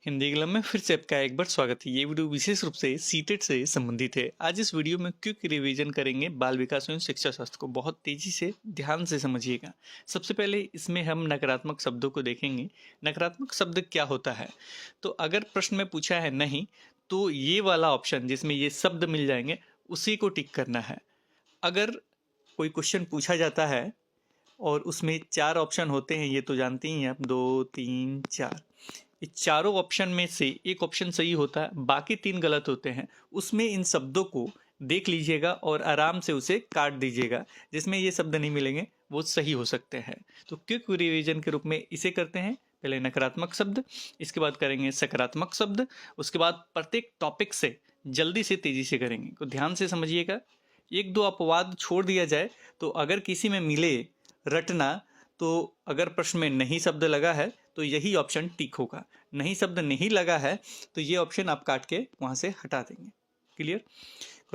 Hindi club में फिर से आपका एक बार स्वागत है। ये वीडियो विशेष रूप से सीटेट से संबंधित है। आज इस वीडियो में क्विक रिवीजन करेंगे बाल विकास एवं शिक्षा शास्त्र को। बहुत तेजी से ध्यान से समझिएगा। सबसे पहले इसमें हम नकारात्मक शब्दों को देखेंगे। नकारात्मक शब्द क्या होता है, तो अगर प्रश्न में पूछा है नहीं, तो ये वाला ऑप्शन जिसमें ये शब्द मिल जाएंगे उसी को टिक करना है। अगर कोई क्वेश्चन पूछा जाता है और उसमें 4 ऑप्शन होते हैं, ये तो जानते ही हैं आप, 2 3 4। ये चारों ऑप्शन में से एक ऑप्शन सही होता है, बाकी 3 गलत होते हैं। उसमें इन शब्दों को देख लीजिएगा और आराम से उसे काट दीजिएगा। जिसमें ये शब्द नहीं मिलेंगे वो सही हो सकते हैं। तो क्विक रिवीजन के रूप में इसे करते हैं। पहले नकारात्मक शब्द, इसके बाद करेंगे सकारात्मक शब्द, उसके बाद प्रत्येक टॉपिक से जल्दी से तेजी से करेंगे। तो ध्यान से समझिएगा। एक दो अपवाद छोड़ दिया जाए तो अगर किसी में मिले रटना, तो अगर प्रश्न में नहीं शब्द लगा है तो यही ऑप्शन टिक होगा। नहीं शब्द नहीं लगा है तो ये ऑप्शन आप काट के वहां से हटा देंगे। क्लियर।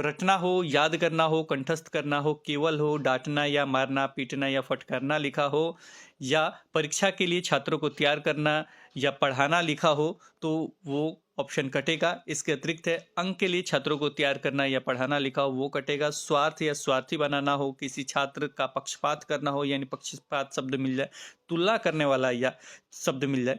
रटना हो, याद करना हो, कंठस्थ करना हो, केवल हो, डांटना या मारना, पीटना या फटकारना लिखा हो, या परीक्षा के लिए छात्रों को तैयार करना या पढ़ाना लिखा हो, तो वो ऑप्शन कटेगा। इसके अतिरिक्त है अंक के लिए छात्रों को तैयार करना या पढ़ाना लिखा हो, वो कटेगा। स्वार्थ या स्वार्थी बनाना हो, किसी छात्र का पक्षपात करना हो, यानी पक्षपात शब्द मिल जाए, तुलना करने वाला या शब्द मिल जाए,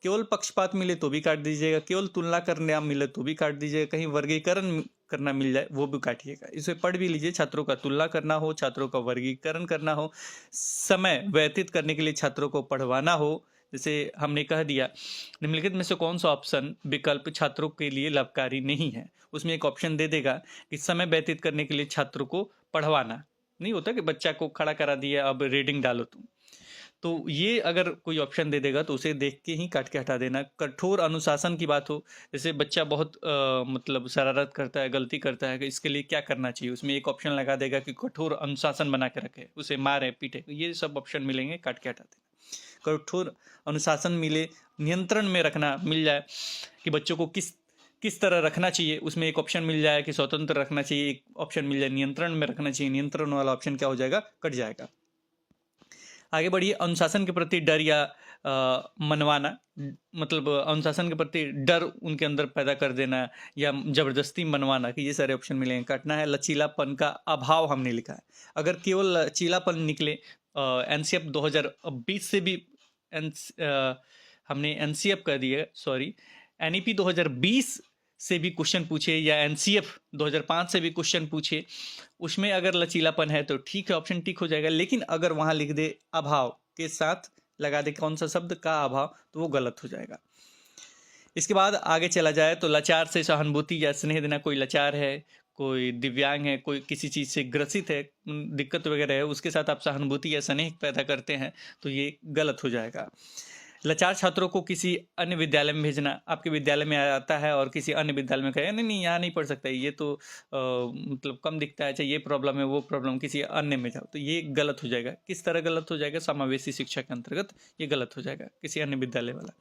केवल पक्षपात मिले तो भी काट दीजिएगा, केवल तुलना करने मिले तो भी काट दीजिएगा, कहीं वर्गीकरण करना मिल जाए वो भी काटिएगा। इसे पढ़ भी लीजिए। छात्रों का तुलना करना हो, छात्रों का वर्गीकरण करना हो, समय व्यतीत करने के लिए छात्रों को पढ़वाना हो, जैसे हमने कह दिया निम्नलिखित में से कौन सा ऑप्शन विकल्प छात्रों के लिए लाभकारी नहीं है, उसमें एक ऑप्शन दे देगा कि समय व्यतीत करने के लिए छात्रों को पढ़वाना। नहीं होता कि बच्चा को खड़ा करा दिया, अब रीडिंग डालो तुम, तो ये अगर कोई ऑप्शन दे देगा तो उसे देख के ही काट के हटा देना। कठोर अनुशासन की बात हो, जैसे बच्चा बहुत मतलब शरारत करता है, गलती करता है, कि इसके लिए क्या करना चाहिए, उसमें एक ऑप्शन लगा देगा कि कठोर अनुशासन बना के रखे, उसे मारे पीटे, ये सब ऑप्शन मिलेंगे, काट के हटा देना। कठोर अनुशासन मिले, नियंत्रण में रखना मिल जाए कि बच्चों को किस किस तरह रखना चाहिए, उसमें एक ऑप्शन मिल जाए कि स्वतंत्र रखना चाहिए, एक ऑप्शन मिल जाए नियंत्रण में रखना चाहिए, नियंत्रण वाला ऑप्शन क्या हो जाएगा, कट जाएगा। आगे बढ़िए। अनुशासन के प्रति डर या मनवाना, मतलब अनुशासन के प्रति डर उनके अंदर पैदा कर देना या जबरदस्ती मनवाना, कि ये सारे ऑप्शन मिलेंगे, काटना है। लचीलापन का अभाव हमने लिखा है। अगर केवल लचीलापन निकले, एनसीएफ 2020 से भी हमने एनसीएफ कर दिया, सॉरी, एनईपी 2020 से भी क्वेश्चन पूछे या एनसीएफ 2005 से भी क्वेश्चन पूछे, उसमें अगर लचीलापन है तो ठीक है, ऑप्शन टिक हो जाएगा। लेकिन अगर वहां लिख दे अभाव के साथ लगा दे कौन सा शब्द, का अभाव, तो वो गलत हो जाएगा। इसके बाद आगे चला जाए तो लाचार से सहानुभूति या स्नेह देना। कोई लाचार है, कोई दिव्यांग है, कोई किसी चीज से ग्रसित है, दिक्कत वगैरह है, उसके साथ आप सहानुभूति या स्नेह पैदा करते हैं तो ये गलत हो जाएगा। लाचार छात्रों को किसी अन्य विद्यालय में भेजना, आपके विद्यालय में आता है और किसी अन्य विद्यालय में कहे नहीं नहीं यहाँ नहीं पढ़ सकता, ये तो मतलब कम दिखता है, अच्छा ये प्रॉब्लम है, वो प्रॉब्लम, किसी अन्य में जाओ, तो ये गलत हो जाएगा। किस तरह गलत हो जाएगा, समावेशी शिक्षा के अंतर्गत ये गलत हो जाएगा, किसी अन्य विद्यालय वाला।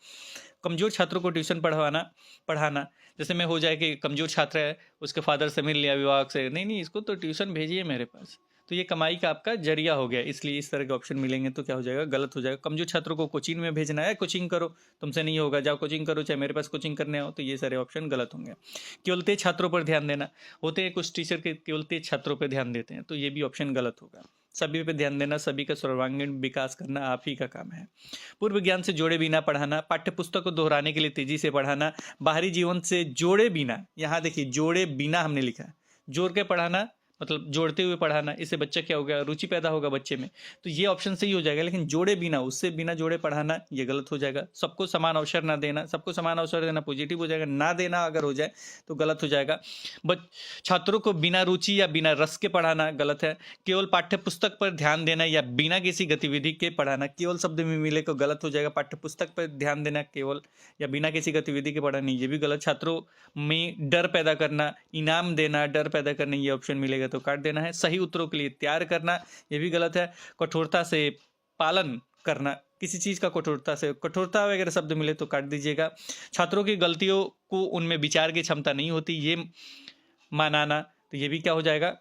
कमजोर छात्रों को ट्यूशन पढ़ाना, जैसे में हो जाए कि कमजोर छात्र है, उसके फादर से मिल लिया, अभिभावक से, नहीं नहीं इसको तो ट्यूशन भेजिए मेरे पास, तो ये कमाई का आपका जरिया हो गया, इसलिए इस तरह के ऑप्शन मिलेंगे तो क्या हो जाएगा, गलत हो जाएगा। कमजोर छात्रों को कोचिंग में भेजना है, कोचिंग करो, तुमसे नहीं होगा, जाओ कोचिंग करो, चाहे मेरे पास कोचिंग करने आओ, तो ये सारे ऑप्शन गलत होंगे। केवल तेज छात्रों पर ध्यान देना, होते हैं कुछ टीचर के केवल तेज छात्रों पर ध्यान देते हैं, तो ये भी ऑप्शन गलत होगा। सभी पे ध्यान देना, सभी का सर्वांगीण विकास करना आप ही का काम है। पूर्व ज्ञान से जोड़े बिना पढ़ाना, पाठ्य पुस्तक को दोहराने के लिए तेजी से पढ़ाना, बाहरी जीवन से जोड़े बिना, यहाँ देखिए जोड़े बिना हमने लिखा है, जोड़ के पढ़ाना मतलब जोड़ते हुए पढ़ाना, इससे बच्चा क्या होगा, रुचि पैदा होगा बच्चे में, तो ये ऑप्शन सही हो जाएगा। लेकिन जोड़े बिना, उससे बिना जोड़े पढ़ाना, ये गलत हो जाएगा। सबको समान अवसर ना देना, सबको समान अवसर देना पॉजिटिव हो जाएगा, ना देना अगर हो जाए तो गलत हो जाएगा। छात्रों को बिना रुचि या बिना रस के पढ़ाना गलत है। केवल पाठ्य पुस्तक पर ध्यान देना या बिना किसी गतिविधि के पढ़ाना, केवल शब्द में मिले तो गलत हो जाएगा। पाठ्य पुस्तक पर ध्यान देना केवल या बिना किसी गतिविधि के पढ़ाना, ये भी गलत। छात्रों में डर पैदा करना, इनाम देना, डर पैदा करना, ये ऑप्शन मिलेगा तो काट देना है। सही उत्तरों के लिए तैयार करना, ये भी गलत है। कठोरता से पालन करना, किसी चीज का कठोरता वगैरह शब्द मिले तो काट दीजिएगा। छात्रों की गलतियों को उनमें विचार की क्षमता नहीं होती, ये मानाना, तो ये भी क्या हो जाएगा,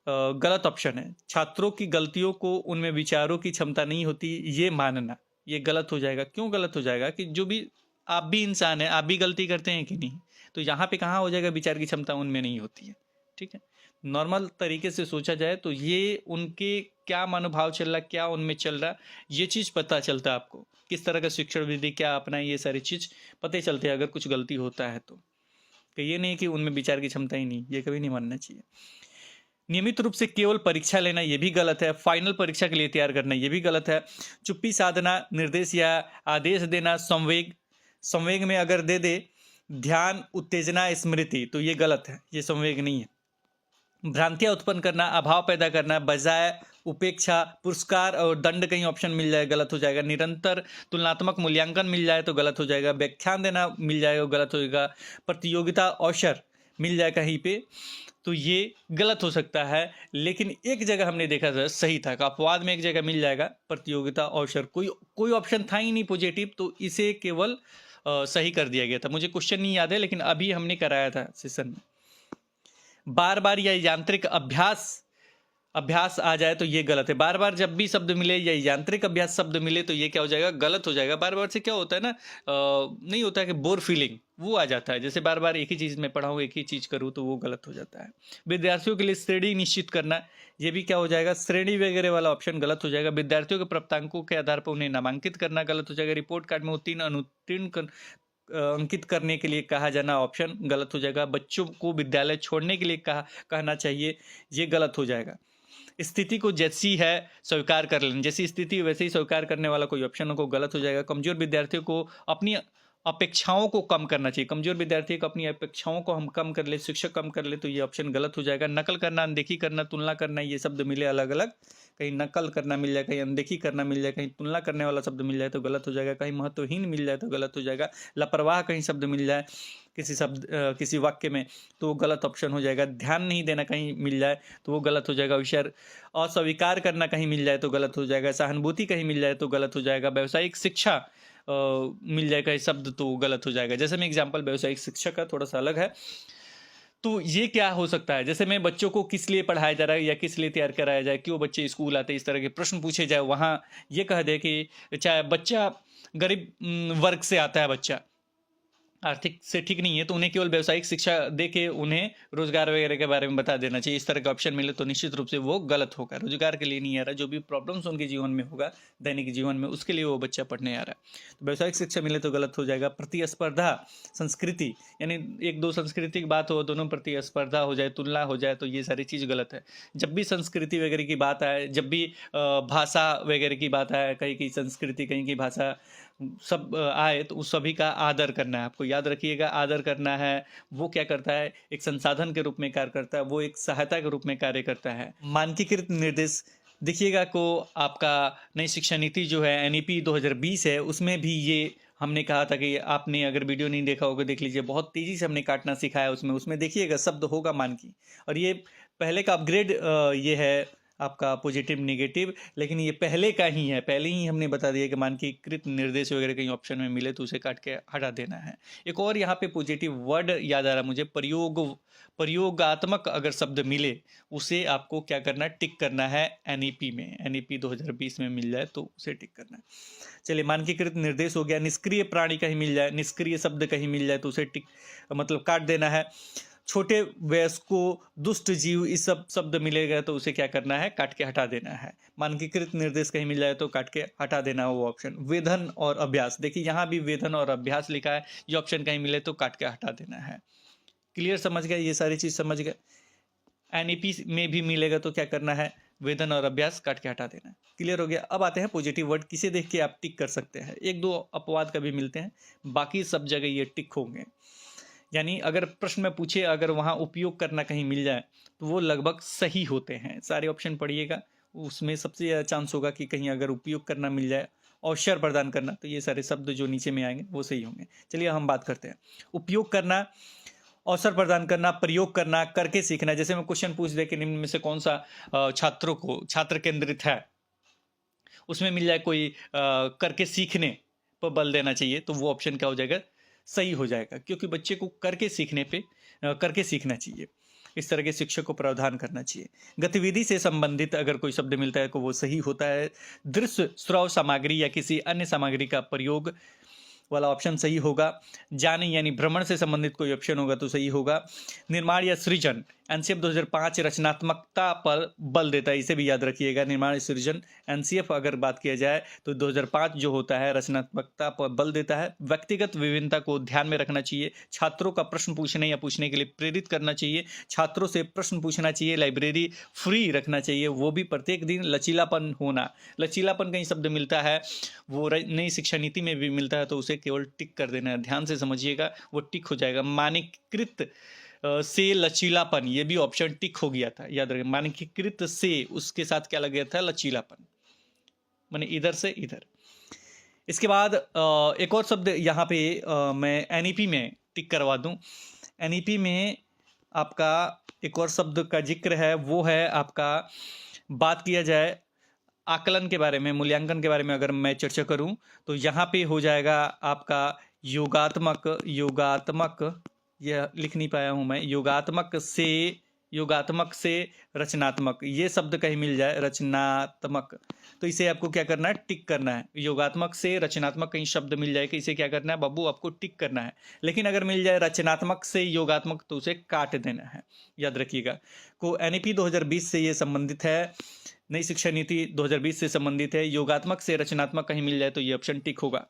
गलत ऑप्शन है। छात्रों की गलतियों को उनमें विचारों की क्षमता नहीं होती, ये मानना, ये गलत हो जाएगा। क्यों गलत हो जाएगा कि जो भी आप भी इंसान हैं, आप भी गलती करते हैं कि नहीं? तो यहाँ पे कहाँ हो जाएगा, विचार की क्षमता उनमें नहीं होती है। ठीक है, नॉर्मल तरीके से सोचा जाए तो ये उनके क्या मनोभाव चल रहा, क्या उनमें चल रहा, ये चीज़ पता चलता है आपको। किस तरह का शिक्षण विधि क्या अपनाए, ये सारी चीज़ पता ही चलती है अगर कुछ गलती होता है तो। ये नहीं कि उनमें विचार की क्षमता ही नहीं, ये कभी नहीं मानना चाहिए। नियमित रूप से केवल परीक्षा लेना ये भी गलत है, फाइनल परीक्षा के लिए तैयार करना ये भी गलत है। चुप्पी साधना, निर्देश या आदेश देना, संवेग संवेग में अगर दे दे, ध्यान, उत्तेजना, स्मृति, तो ये गलत है, ये संवेग नहीं है। भ्रांतियां उत्पन्न करना, अभाव पैदा करना, बजाय उपेक्षा, पुरस्कार और दंड कहीं ऑप्शन मिल जाए, गलत हो जाएगा। निरंतर तुलनात्मक मूल्यांकन मिल जाए तो गलत हो जाएगा। व्याख्यान देना मिल जाएगा, गलत हो जाएगा। प्रतियोगिता अवसर मिल जाए कहीं पे तो ये गलत हो सकता है। लेकिन एक जगह हमने देखा था सही था, अपवाद में एक जगह मिल जाएगा प्रतियोगिता अवसर, कोई ऑप्शन था ही नहीं पॉजिटिव, तो इसे केवल सही कर दिया गया था। मुझे क्वेश्चन नहीं याद है लेकिन अभी हमने कराया था सेशन में। बार बार या यांत्रिक अभ्यास आ जाए तो ये गलत है। बार बार जब भी शब्द मिले या यांत्रिक अभ्यास शब्द मिले तो ये क्या हो जाएगा, गलत हो जाएगा। बार बार से क्या होता है ना, नहीं होता है कि बोर फीलिंग वो आ जाता है। जैसे बार बार एक ही चीज़ में पढ़ाऊँ, एक ही चीज़ करूँ तो वो गलत हो जाता है। विद्यार्थियों के लिए श्रेणी निश्चित करना, ये भी क्या हो जाएगा, श्रेणी वगैरह वाला ऑप्शन गलत हो जाएगा। विद्यार्थियों के प्राप्तांकों के आधार पर उन्हें नामांकित करना गलत हो जाएगा। रिपोर्ट कार्ड में उत्तीर्ण अनुत्तीर्ण अंकित करने के लिए कहा जाना ऑप्शन गलत हो जाएगा। बच्चों को विद्यालय छोड़ने के लिए कहना चाहिए, ये गलत हो जाएगा। स्थिति को जैसी है स्वीकार कर लेना, जैसी स्थिति वैसे ही स्वीकार करने वाला कोई ऑप्शन को गलत हो जाएगा। कमजोर विद्यार्थियों को अपनी अपेक्षाओं को कम करना चाहिए, कमजोर विद्यार्थी को अपनी अपेक्षाओं को हम कम कर ले, शिक्षक कम कर ले, तो ये ऑप्शन गलत हो जाएगा। नकल करना, अनदेखी करना, तुलना करना, ये शब्द मिले अलग अलग, कहीं नकल करना मिल जाए, कहीं अनदेखी करना मिल जाए, कहीं तुलना करने वाला शब्द मिल जाए तो गलत हो जाएगा। कहीं महत्वहीन मिल जाए तो गलत हो जाएगा। लापरवाह कहीं शब्द मिल जाए किसी वाक्य में तो वो गलत ऑप्शन हो जाएगा। ध्यान नहीं देना कहीं मिल जाए तो वो गलत हो जाएगा। विषय अस्वीकार करना कहीं मिल जाए तो गलत हो जाएगा। सहानुभूति कहीं मिल जाए तो गलत हो जाएगा। व्यावसायिक शिक्षा मिल जाएगा ये शब्द तो गलत हो जाएगा। जैसे मैं एग्जाम्पल व्यावसायिक शिक्षा का थोड़ा सा अलग है, तो ये क्या हो सकता है, जैसे मैं बच्चों को किस लिए पढ़ाया जा रहा है या किस लिए तैयार कराया जाए, क्यों बच्चे स्कूल आते, इस तरह के प्रश्न पूछे जाए। वहाँ ये कह दे कि चाहे बच्चा गरीब वर्ग से आता है, बच्चा आर्थिक से ठीक नहीं है, तो उन्हें केवल व्यावसायिक शिक्षा दे के उन्हें रोजगार वगैरह के बारे में बता देना चाहिए। इस तरह का ऑप्शन मिले तो निश्चित रूप से वो गलत होगा। रोजगार के लिए नहीं आ रहा, जो भी प्रॉब्लम्स उनके जीवन में होगा दैनिक जीवन में, उसके लिए वो बच्चा पढ़ने आ रहा है। तो व्यावसायिक शिक्षा मिले तो गलत हो जाएगा। प्रतिस्पर्धा संस्कृति, यानी एक दो संस्कृति की बात हो, दोनों प्रतिस्पर्धा हो जाए, तुलना हो जाए, तो ये सारी चीज़ गलत है। जब भी संस्कृति वगैरह की बात आए, जब भी भाषा वगैरह की बात आए, कहीं की संस्कृति कहीं की भाषा सब आए, तो उस सभी का आदर करना है। आपको याद रखिएगा, आदर करना है। वो क्या करता है, एक संसाधन के रूप में कार्य करता है, वो एक सहायता के रूप में कार्य करता है। मानकीकृत निर्देश देखिएगा को आपका नई शिक्षा नीति जो है NEP 2020 है, उसमें भी ये हमने कहा था कि आपने अगर वीडियो नहीं देखा होगा देख लीजिए, बहुत तेज़ी से हमने काटना सिखाया उसमें देखिएगा शब्द होगा मानकी। और ये पहले का अपग्रेड ये है आपका पॉजिटिव नेगेटिव, लेकिन ये पहले का ही है। पहले ही हमने बता दिया कि मानकीकृत निर्देश वगैरह कहीं ऑप्शन में मिले तो उसे काट के हटा देना है। एक और यहाँ पे पॉजिटिव वर्ड याद आ रहा मुझे, प्रयोगात्मक अगर शब्द मिले उसे आपको क्या करना है, टिक करना है। NEP में NEP 2020 में मिल जाए तो उसे टिक करना है। चलिए, मानकीकृत निर्देश हो गया। निष्क्रिय प्राणी कहीं मिल जाए, निष्क्रिय शब्द कहीं मिल जाए तो उसे टिक मतलब काट देना है। छोटे वयस्कों, दुष्ट जीव, इस सब शब्द मिलेगा तो उसे क्या करना है, काट के हटा देना है। मानकीकृत निर्देश कहीं मिल जाए तो काट के हटा देना है वो ऑप्शन। वेधन और अभ्यास, देखिए यहाँ भी वेधन और अभ्यास लिखा है, ये ऑप्शन कहीं मिले तो काट के हटा देना है। क्लियर, समझ गए, ये सारी चीज समझ गए। NEP में भी मिलेगा तो क्या करना है, वेधन और अभ्यास काट के हटा देना है। क्लियर हो गया। अब आते हैं पॉजिटिव वर्ड, किसे देख के आप टिक कर सकते हैं। एक दो अपवाद कभी मिलते हैं, बाकी सब जगह ये टिक होंगे। यानी अगर प्रश्न में पूछे, अगर वहाँ उपयोग करना कहीं मिल जाए तो वो लगभग सही होते हैं। सारे ऑप्शन पढ़िएगा, उसमें सबसे ज़्यादा चांस होगा कि कहीं अगर उपयोग करना मिल जाए, अवसर प्रदान करना, तो ये सारे शब्द जो नीचे में आएंगे वो सही होंगे। चलिए हम बात करते हैं। उपयोग करना, अवसर प्रदान करना, प्रयोग करना, करके सीखना। जैसे मैं क्वेश्चन पूछ दे कि निम्न में से कौन सा छात्र केंद्रित है, उसमें मिल जाए कोई करके सीखने पर बल देना चाहिए, तो वो ऑप्शन क्या हो जाएगा, सही हो जाएगा। क्योंकि बच्चे को करके सीखना चाहिए। इस तरह के शिक्षक को प्रावधान करना चाहिए। गतिविधि से संबंधित अगर कोई शब्द मिलता है तो वो सही होता है। दृश्य श्रव्य सामग्री या किसी अन्य सामग्री का प्रयोग वाला ऑप्शन सही होगा। जाने यानी भ्रमण से संबंधित कोई ऑप्शन होगा तो सही होगा। निर्माण या सृजन, एनसीएफ 2005 रचनात्मकता पर बल देता है, इसे भी याद रखिएगा। निर्माण या सृजन एनसीएफ अगर बात किया जाए तो 2005 जो होता है रचनात्मकता पर बल देता है। व्यक्तिगत विभिन्नता को ध्यान में रखना चाहिए, छात्रों का प्रश्न पूछने या पूछने के लिए प्रेरित करना चाहिए, छात्रों से प्रश्न पूछना चाहिए, लाइब्रेरी फ्री रखना चाहिए, वो भी प्रत्येक दिन। लचीलापन होना, लचीलापन कहीं शब्द मिलता है वो नई शिक्षा नीति में भी मिलता है, तो उसे केवल टिक कर देना है, ध्यान से समझिएगा, वो टिक हो जाएगा। मानकीकृत से लचीलापन, ये भी ऑप्शन टिक हो गया था, याद रखें। मानकीकृत से उसके साथ क्या लग गया था, लचीलापन, माने इधर से इधर। इसके बाद एक और शब्द यहाँ पे मैं एनईपी में टिक करवा दूं। एनईपी में आपका एक और शब्द का जिक्र है, वो है आपका, बात किया जाए आकलन के बारे में, मूल्यांकन के बारे में अगर मैं चर्चा करूं तो यहाँ पे हो जाएगा आपका योगात्मक। यह लिख नहीं पाया हूं मैं, योगात्मक से रचनात्मक, ये शब्द कहीं मिल जाए, रचनात्मक, तो इसे आपको क्या करना है, टिक करना है। योगात्मक से रचनात्मक कहीं शब्द मिल जाए कि इसे क्या करना है बाबू, आपको टिक करना है। लेकिन अगर मिल जाए रचनात्मक से योगात्मक तो उसे काट देना है, याद रखिएगा। को एनईपी 2020 से ये संबंधित है, नई शिक्षा नीति 2020 से संबंधित है। योगात्मक से रचनात्मक कहीं मिल जाए तो ये ऑप्शन टिक होगा।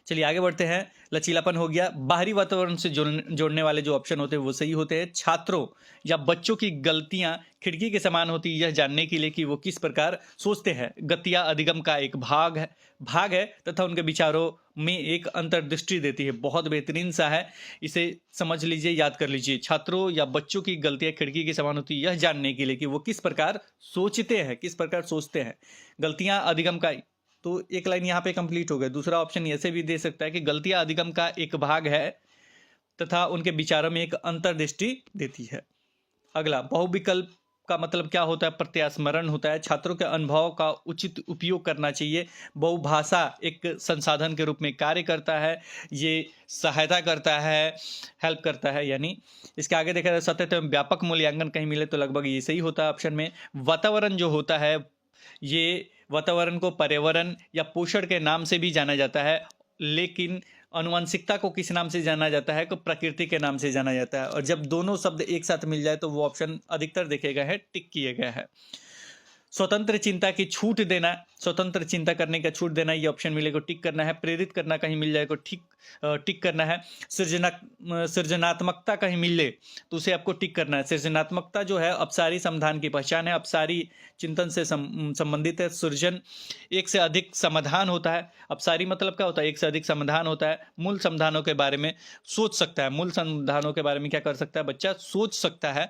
चलिए आगे बढ़ते हैं। लचीलापन हो गया। बाहरी वातावरण से जोड़ने वाले जो ऑप्शन होते हैं वो सही होते हैं। छात्रों या बच्चों की गलतियां खिड़की के समान होती है, यह जानने के लिए कि वो किस प्रकार सोचते हैं। गतियां अधिगम का एक भाग है तथा उनके विचारों में एक अंतर्दृष्टि देती है। बहुत बेहतरीन सा है, इसे समझ लीजिए, याद कर लीजिए। छात्रों या बच्चों की गलतियां खिड़की के समान होती है, यह जानने के लिए कि वो किस प्रकार सोचते हैं, किस प्रकार सोचते हैं। गलतियां अधिगम का, तो एक लाइन यहाँ पे कंप्लीट हो गया। दूसरा ऑप्शन ऐसे भी दे सकता है कि गलतियां अधिगम का एक भाग है तथा उनके विचारों में एक अंतर्दृष्टि देती है। अगला, बहुविकल्प का मतलब क्या होता है, प्रत्यास्मरण होता है। छात्रों के अनुभव का उचित उपयोग करना चाहिए। बहुभाषा एक संसाधन के रूप में कार्य करता है, ये सहायता करता है, हेल्प करता है। यानी इसके आगे देखा जाए सतत एवं व्यापक मूल्यांकन कहीं मिले तो लगभग ये सही होता है ऑप्शन में। वातावरण जो होता है, ये वातावरण को पर्यावरण या पोषण के नाम से भी जाना जाता है, लेकिन आनुवंशिकता को किस नाम से जाना जाता है, तो प्रकृति के नाम से जाना जाता है। और जब दोनों शब्द एक साथ मिल जाए तो वो ऑप्शन अधिकतर देखे गए हैं, टिक किए गए हैं। स्वतंत्र चिंता की छूट देना, स्वतंत्र चिंता करने का छूट देना, ये ऑप्शन मिले को टिक करना है। प्रेरित करना कहीं मिल जाए को टिक करना है। सृजनात्मकता कहीं मिले तो उसे आपको टिक करना है। सृजनात्मकता जो है अपसारी समाधान की पहचान है, अपसारी चिंतन से संबंधित है। सृजन एक से अधिक समाधान होता है। अपसारी मतलब क्या होता है, एक से अधिक समाधान होता है। मूल समाधानों के बारे में सोच सकता है, मूल समाधानों के बारे में क्या कर सकता है बच्चा, सोच सकता है।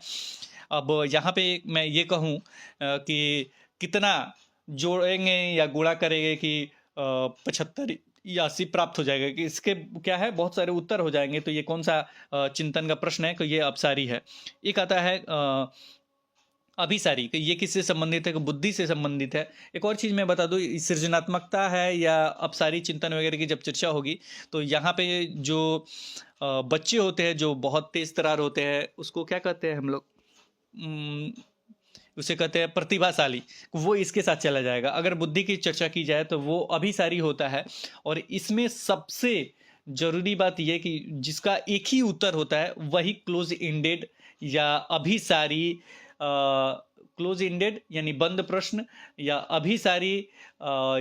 अब यहाँ पे मैं ये कहूँ कि कितना जोड़ेंगे या गुणा करेंगे कि 75 या 80 प्राप्त हो जाएगा, कि इसके क्या है बहुत सारे उत्तर हो जाएंगे। तो ये कौन सा चिंतन का प्रश्न है, कि ये अपसारी है। एक आता है अभिसारी, कि ये किससे संबंधित है, कि बुद्धि से संबंधित है। एक और चीज़ मैं बता दूँ, सृजनात्मकता है या अपसारी चिंतन वगैरह की जब चर्चा होगी तो यहाँ पे जो बच्चे होते हैं जो बहुत तेज तरार होते हैं, उसको क्या कहते हैं हम लोग, उसे कहते हैं प्रतिभाशाली, वो इसके साथ चला जाएगा। अगर बुद्धि की चर्चा की जाए तो वो अभिसारी होता है। और इसमें सबसे जरूरी बात यह कि जिसका एक ही उत्तर होता है वही क्लोज इंडेड या अभिसारी, क्लोज इंडेड यानी बंद प्रश्न, या अभिसारी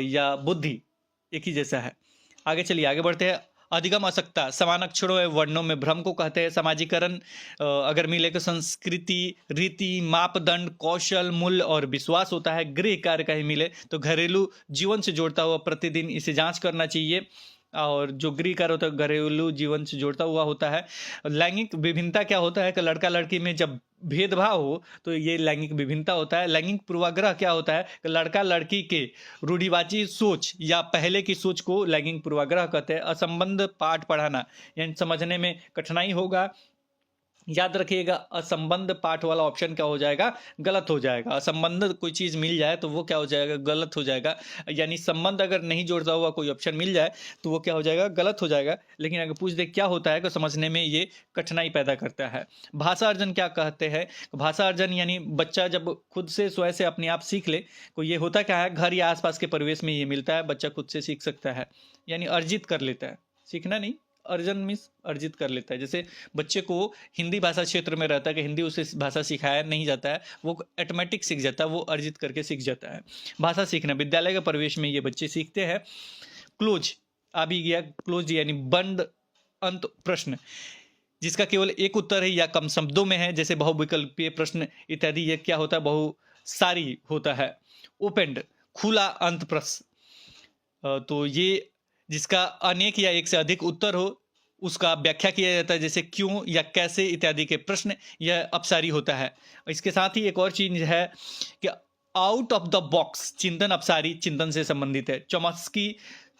या बुद्धि, एक ही जैसा है। आगे चलिए, आगे बढ़ते हैं। अधिगम असक्ता, समान अक्षरों एवं वर्णों में भ्रम को कहते हैं। समाजीकरण अगर मिले तो संस्कृति, रीति, मापदंड, कौशल, मूल्य और विश्वास होता है। गृह कार्य कहीं मिले तो घरेलू जीवन से जोड़ता हुआ प्रतिदिन इसे जांच करना चाहिए। और जो गृह कार्य होता है घरेलू जीवन से जोड़ता हुआ होता है। लैंगिक विभिन्नता क्या होता है, कि लड़का लड़की में जब भेदभाव हो तो ये लैंगिक विभिन्नता होता है। लैंगिक पूर्वाग्रह क्या होता है, कि लड़का लड़की के रूढ़िवादी सोच या पहले की सोच को लैंगिक पूर्वाग्रह कहते हैं। असंबद्ध पाठ पढ़ाना, यानी समझने में कठिनाई होगा याद रखिएगा, असंबंध पाठ वाला ऑप्शन क्या हो जाएगा, गलत हो जाएगा। असंबंध कोई चीज़ मिल जाए तो वो क्या हो जाएगा, गलत हो जाएगा। यानी संबंध अगर नहीं जोड़ता हुआ कोई ऑप्शन मिल जाए तो वो क्या हो जाएगा, गलत हो जाएगा। लेकिन अगर पूछ दे क्या होता है तो समझने में ये कठिनाई पैदा करता है। भाषा अर्जन क्या कहते हैं, भाषा अर्जन यानी बच्चा जब खुद से स्वयं से अपने आप सीख ले, तो ये होता क्या है, घर या आसपास के परिवेश में ये मिलता है, बच्चा खुद से सीख सकता है, यानी अर्जित कर लेता है, सीखना नहीं, अर्जन मीन्स अर्जित कर लेता है। जैसे बच्चे को हिंदी भाषा क्षेत्र में रहता है कि हिंदी उसे भाषा सिखाया नहीं जाता है, वो ऑटोमेटिक सीख जाता है, वो अर्जित करके सीख जाता है। भाषा सीखना विद्यालय के परिवेश में ये बच्चे सीखते हैं। क्लोज आ भी गया, क्लोज यानी बंद अंत प्रश्न, जिसका केवल एक उत्तर है या कम शब्दों में है, जैसे बहुविकल्पीय प्रश्न इत्यादि। ये क्या होता है, बहुसारी होता है। ओपेंड खुला अंत प्रश्न, तो ये जिसका अनेक या एक से अधिक उत्तर हो उसका व्याख्या किया जाता है, जैसे क्यों या कैसे इत्यादि के प्रश्न, यह अपसारी होता है। इसके साथ ही एक और चीज है कि आउट ऑफ द बॉक्स चिंतन अपसारी चिंतन से संबंधित है। चॉम्स्की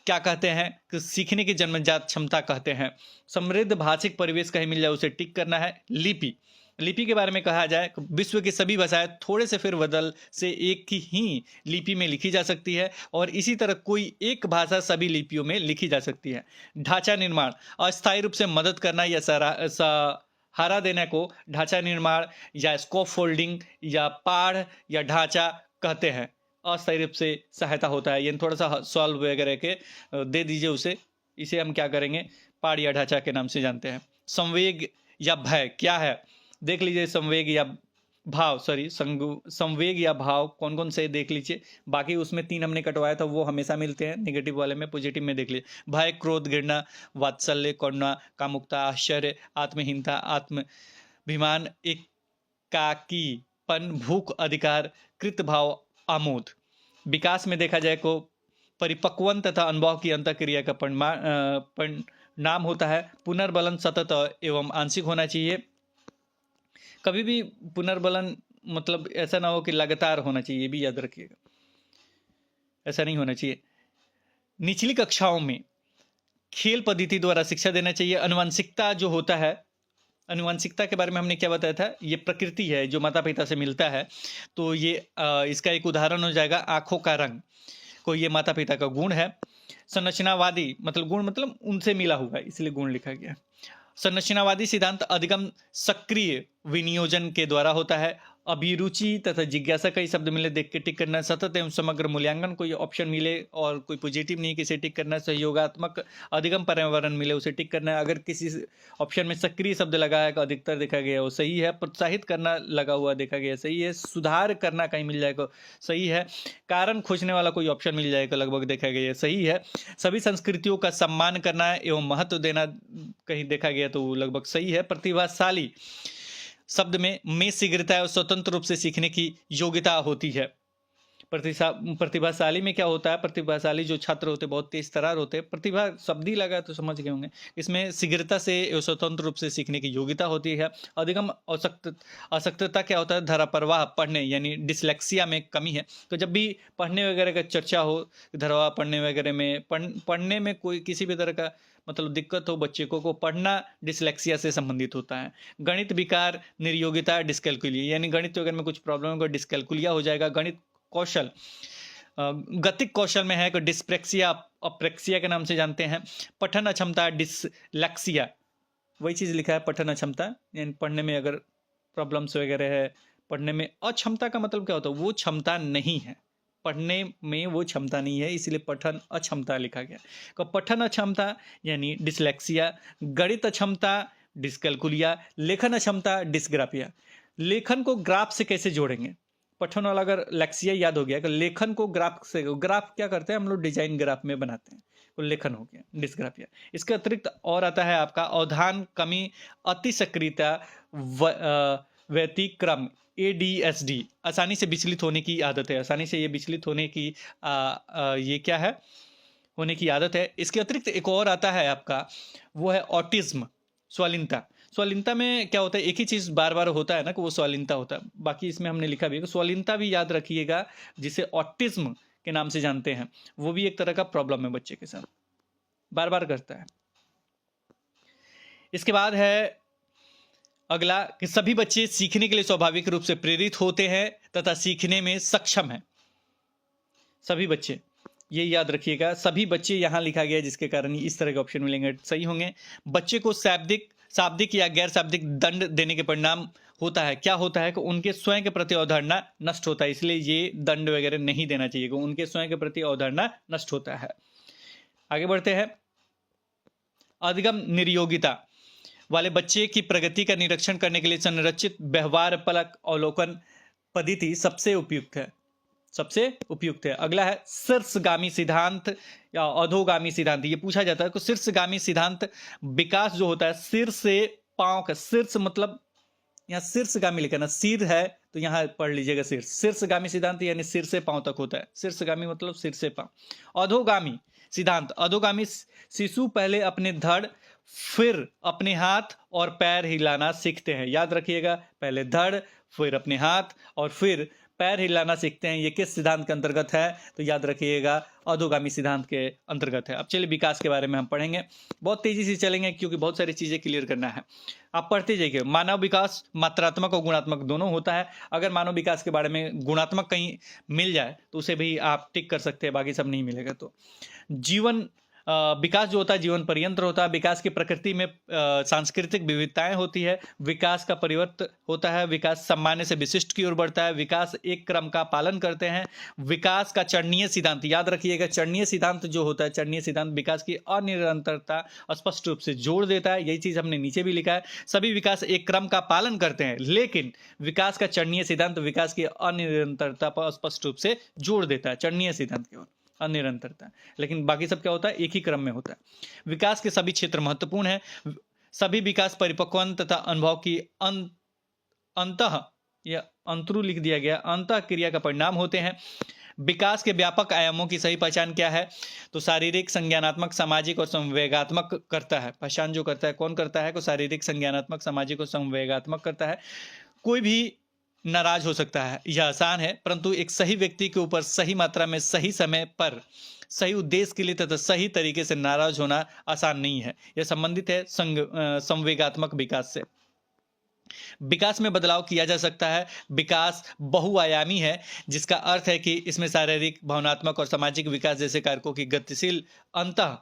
क्या कहते हैं कि सीखने की जन्मजात क्षमता कहते हैं। समृद्ध भाषिक परिवेश कहीं मिल जाए उसे टिक करना है। लिपि, लिपि के बारे में कहा जाए, विश्व की सभी भाषाएं थोड़े से फिर बदल से एक ही लिपि में लिखी जा सकती है, और इसी तरह कोई एक भाषा सभी लिपियों में लिखी जा सकती है। ढांचा निर्माण, अस्थायी रूप से मदद करना या सहारा देने को ढांचा निर्माण या स्कोप फोल्डिंग या पाढ़ या ढांचा कहते हैं। अस्थायी रूप से सहायता होता है, यानी थोड़ा सा सॉल्व वगैरह के दे दीजिए उसे, इसे हम क्या करेंगे, पाढ़ या ढांचा के नाम से जानते हैं। संवेग या भय क्या है, देख लीजिए। संवेग या भाव, संवेग या भाव कौन कौन से देख लीजिए। बाकी उसमें 3 हमने कटवाया था, वो हमेशा मिलते हैं नेगेटिव वाले में। पॉजिटिव में देख लीजिए, भय, क्रोध, घृणा, वात्सल्य, करुणा, कामुकता, आश्चर्य, आत्महीनता, आत्माभिमान, एकाकीपन, भूख, अधिकार, कृतभाव, आमोद। विकास में देखा जाए को परिपक्वन तथा अनुभव की अंतःक्रिया का परिणाम होता है। पुनर्बलन सतत एवं आंशिक होना चाहिए। कभी भी पुनर्बलन मतलब ऐसा ना हो कि लगातार होना चाहिए, ये भी याद रखिएगा, ऐसा नहीं होना चाहिए। निचली कक्षाओं में खेल पद्धति द्वारा शिक्षा देना चाहिए। अनुवांशिकता जो होता है, अनुवांशिकता के बारे में हमने क्या बताया था, ये प्रकृति है जो माता पिता से मिलता है। तो ये इसका एक उदाहरण हो जाएगा आंखों का रंग, को ये माता पिता का गुण है। संरचनावादी मतलब गुण मतलब उनसे मिला हुआ है, इसलिए गुण लिखा गया। संरचनावादी सिद्धांत अधिगम सक्रिय विनियोजन के द्वारा होता है। अभिरुचि तथा जिज्ञासा, कई शब्द मिले देख के टिक करना। सतत एवं समग्र मूल्यांकन, कोई ऑप्शन मिले और कोई पॉजिटिव नहीं किसे टिक करना। सहयोगात्मक अधिगम पर्यावरण मिले उसे टिक करना है। अगर किसी ऑप्शन में सक्रिय शब्द लगा है अधिकतर देखा गया वो सही है। प्रोत्साहित करना लगा हुआ देखा गया सही है। सुधार करना कहीं मिल जाएगा सही है। कारण खोजने वाला कोई ऑप्शन मिल जाएगा लगभग देखा गया सही है। सभी संस्कृतियों का सम्मान करना एवं महत्व देना कहीं देखा गया तो लगभग सही है। प्रतिभाशाली शब्द में शीघ्रता और स्वतंत्र रूप से सीखने की योग्यता होती है। प्रतिभाशाली में क्या होता है, प्रतिभाशाली जो छात्र होते हैं बहुत तेज तरार होते हैं। प्रतिभा शब्द ही लगा तो समझ गए होंगे। इसमें शीघ्रता से स्वतंत्र रूप से सीखने की योग्यता होती है। अधिगम अशक्तता क्या होता है, धाराप्रवाह पढ़ने यानी डिसलेक्सिया में कमी है। तो जब भी पढ़ने वगैरह का चर्चा हो, धारावाह पढ़ने वगैरह में पढ़ने में कोई किसी भी तरह का मतलब दिक्कत हो बच्चे को पढ़ना डिसलेक्सिया से संबंधित होता है। गणित विकार, निर्योग्यता, डिस्कैलकुलिया यानी गणित वगैरह में कुछ प्रॉब्लम होगा डिस्कैलकुलिया हो जाएगा। गणित कौशल गतिक कौशल में है कि डिस्प्रेक्सिया अप्रेक्सिया के नाम से जानते हैं। पठन अक्षमता डिसलेक्सिया, वही चीज़ लिखा है पठन अक्षमता, यानी पढ़ने में अगर प्रॉब्लम्स वगैरह है। पढ़ने में अक्षमता का मतलब क्या होता है, वो क्षमता नहीं है, पढ़ने में वो क्षमता नहीं है, इसलिए पठन अक्षमता लिखा गया। तो पठन अक्षमता यानी डिसलेक्सिया। गणित अक्षमता डिस्कैलकुलिया। लेखन अक्षमता डिस्ग्राफिया। लेखन को ग्राफ से कैसे जोड़ेंगे, पठन वाला अगर लेक्सिया याद हो गया कि लेखन को ग्राफ से, ग्राफ क्या करते हैं हम लोग डिजाइन ग्राफ में बनाते हैं, तो लेखन हो गया डिस्ग्राफिया। इसके अतिरिक्त और आता है आपका अवधान कमी, अति सक्रियता, व्यतिक्रम ADHD, आसानी से विचलित होने की आदत है। आसानी से ये विचलित होने की ये क्या है, होने की आदत है। इसके अतिरिक्त एक और आता है आपका, वो है ऑटिज्म, स्वालीनता। स्वालीनता में क्या होता है, एक ही चीज़ बार बार होता है ना कि वो स्वालीनता होता है। बाकी इसमें हमने लिखा भी है कि स्वालीनता भी याद रखिएगा, जिसे ऑटिज्म के नाम से जानते हैं। वो भी एक तरह का प्रॉब्लम है बच्चे के साथ, बार बार करता है। इसके बाद है अगला कि सभी बच्चे सीखने के लिए स्वाभाविक रूप से प्रेरित होते हैं तथा सीखने में सक्षम हैं। सभी बच्चे, ये याद रखिएगा, सभी बच्चे यहां लिखा गया है, जिसके कारण इस तरह के ऑप्शन मिलेंगे सही होंगे। बच्चे को शाब्दिक या गैर शाब्दिक दंड देने के परिणाम होता है, क्या होता है कि उनके स्वयं के प्रति अवधारणा नष्ट होता है, इसलिए ये दंड वगैरह नहीं देना चाहिए, कि उनके स्वयं के प्रति अवधारणा नष्ट होता है। आगे बढ़ते हैं। अधिगम निर्योगिता वाले बच्चे की प्रगति का निरीक्षण करने के लिए संरचित व्यवहार पलक अवलोकन पद्धति सबसे उपयुक्त है। अगला है शीर्षगामी सिद्धांत या अधोगामी सिद्धांत। ये पूछा जाता है कि शीर्षगामी सिद्धांत विकास जो होता है सिर से पांव का, शीर्ष मतलब यहाँ शीर्षगामी लिखा ना, सिर है तो यहाँ पढ़ लीजिएगा शीर्षगामी सिद्धांत यानी सिर से पांव तक होता है। शीर्षगामी मतलब सिर से पांव। अधोगामी सिद्धांत, अधोगामी शिशु पहले अपने धड़ फिर अपने हाथ और पैर हिलाना सीखते हैं। याद रखिएगा, पहले धड़ फिर अपने हाथ और फिर पैर हिलाना सीखते हैं। ये किस सिद्धांत के अंतर्गत है? तो याद रखिएगा अधोगामी सिद्धांत के अंतर्गत है। अब चलिए विकास के बारे में हम पढ़ेंगे, बहुत तेजी से चलेंगे क्योंकि बहुत सारी चीजें क्लियर करना है। आप पढ़ते जाइए। मानव विकास मात्रात्मक और गुणात्मक दोनों होता है। अगर मानव विकास के बारे में गुणात्मक कहीं मिल जाए तो उसे भी आप टिक कर सकते हैं, बाकी सब नहीं मिलेगा। तो जीवन विकास जो होता है जीवन पर्यंत होता है। विकास की प्रकृति में सांस्कृतिक विविधताएं होती है। विकास का परिवर्तन होता है। विकास सामान्य से विशिष्ट की ओर बढ़ता है। विकास एक क्रम का पालन करते हैं। विकास का चरणीय सिद्धांत, याद रखिएगा, चरणीय सिद्धांत जो होता है, चरणीय सिद्धांत विकास की अनिरंतरता स्पष्ट रूप से जोड़ देता है। यही चीज हमने नीचे भी लिखा है। सभी विकास एक क्रम का पालन करते हैं, लेकिन विकास का चरणीय सिद्धांत विकास की अनिरंतरता पर स्पष्ट रूप से जोड़ देता है। चरणीय सिद्धांत की ओर अनिरंतरता, लेकिन बाकी सब क्या होता है? एक ही क्रम में होता है। विकास के सभी क्षेत्र महत्वपूर्ण है। सभी विकास परिपक्वन तथा अनुभव की अंतः या अंतरु लिख दिया गया, अंतः क्रिया का परिणाम होते हैं। विकास के व्यापक आयामों की सही पहचान क्या है? तो शारीरिक, संज्ञानात्मक, सामाजिक और संवेगात्मक करता है। पहचान जो करता है कौन करता है? को शारीरिक, संज्ञानात्मक, सामाजिक और संवेगात्मक करता है। कोई भी नाराज हो सकता है, यह आसान है, परंतु एक सही व्यक्ति के ऊपर सही मात्रा में सही समय पर सही उद्देश्य के लिए तथा सही तरीके से नाराज होना आसान नहीं है। यह संबंधित है संवेगात्मक विकास से। विकास में बदलाव किया जा सकता है। विकास बहुआयामी है, जिसका अर्थ है कि इसमें शारीरिक, भावनात्मक और सामाजिक विकास जैसे कारकों की गतिशील अंतः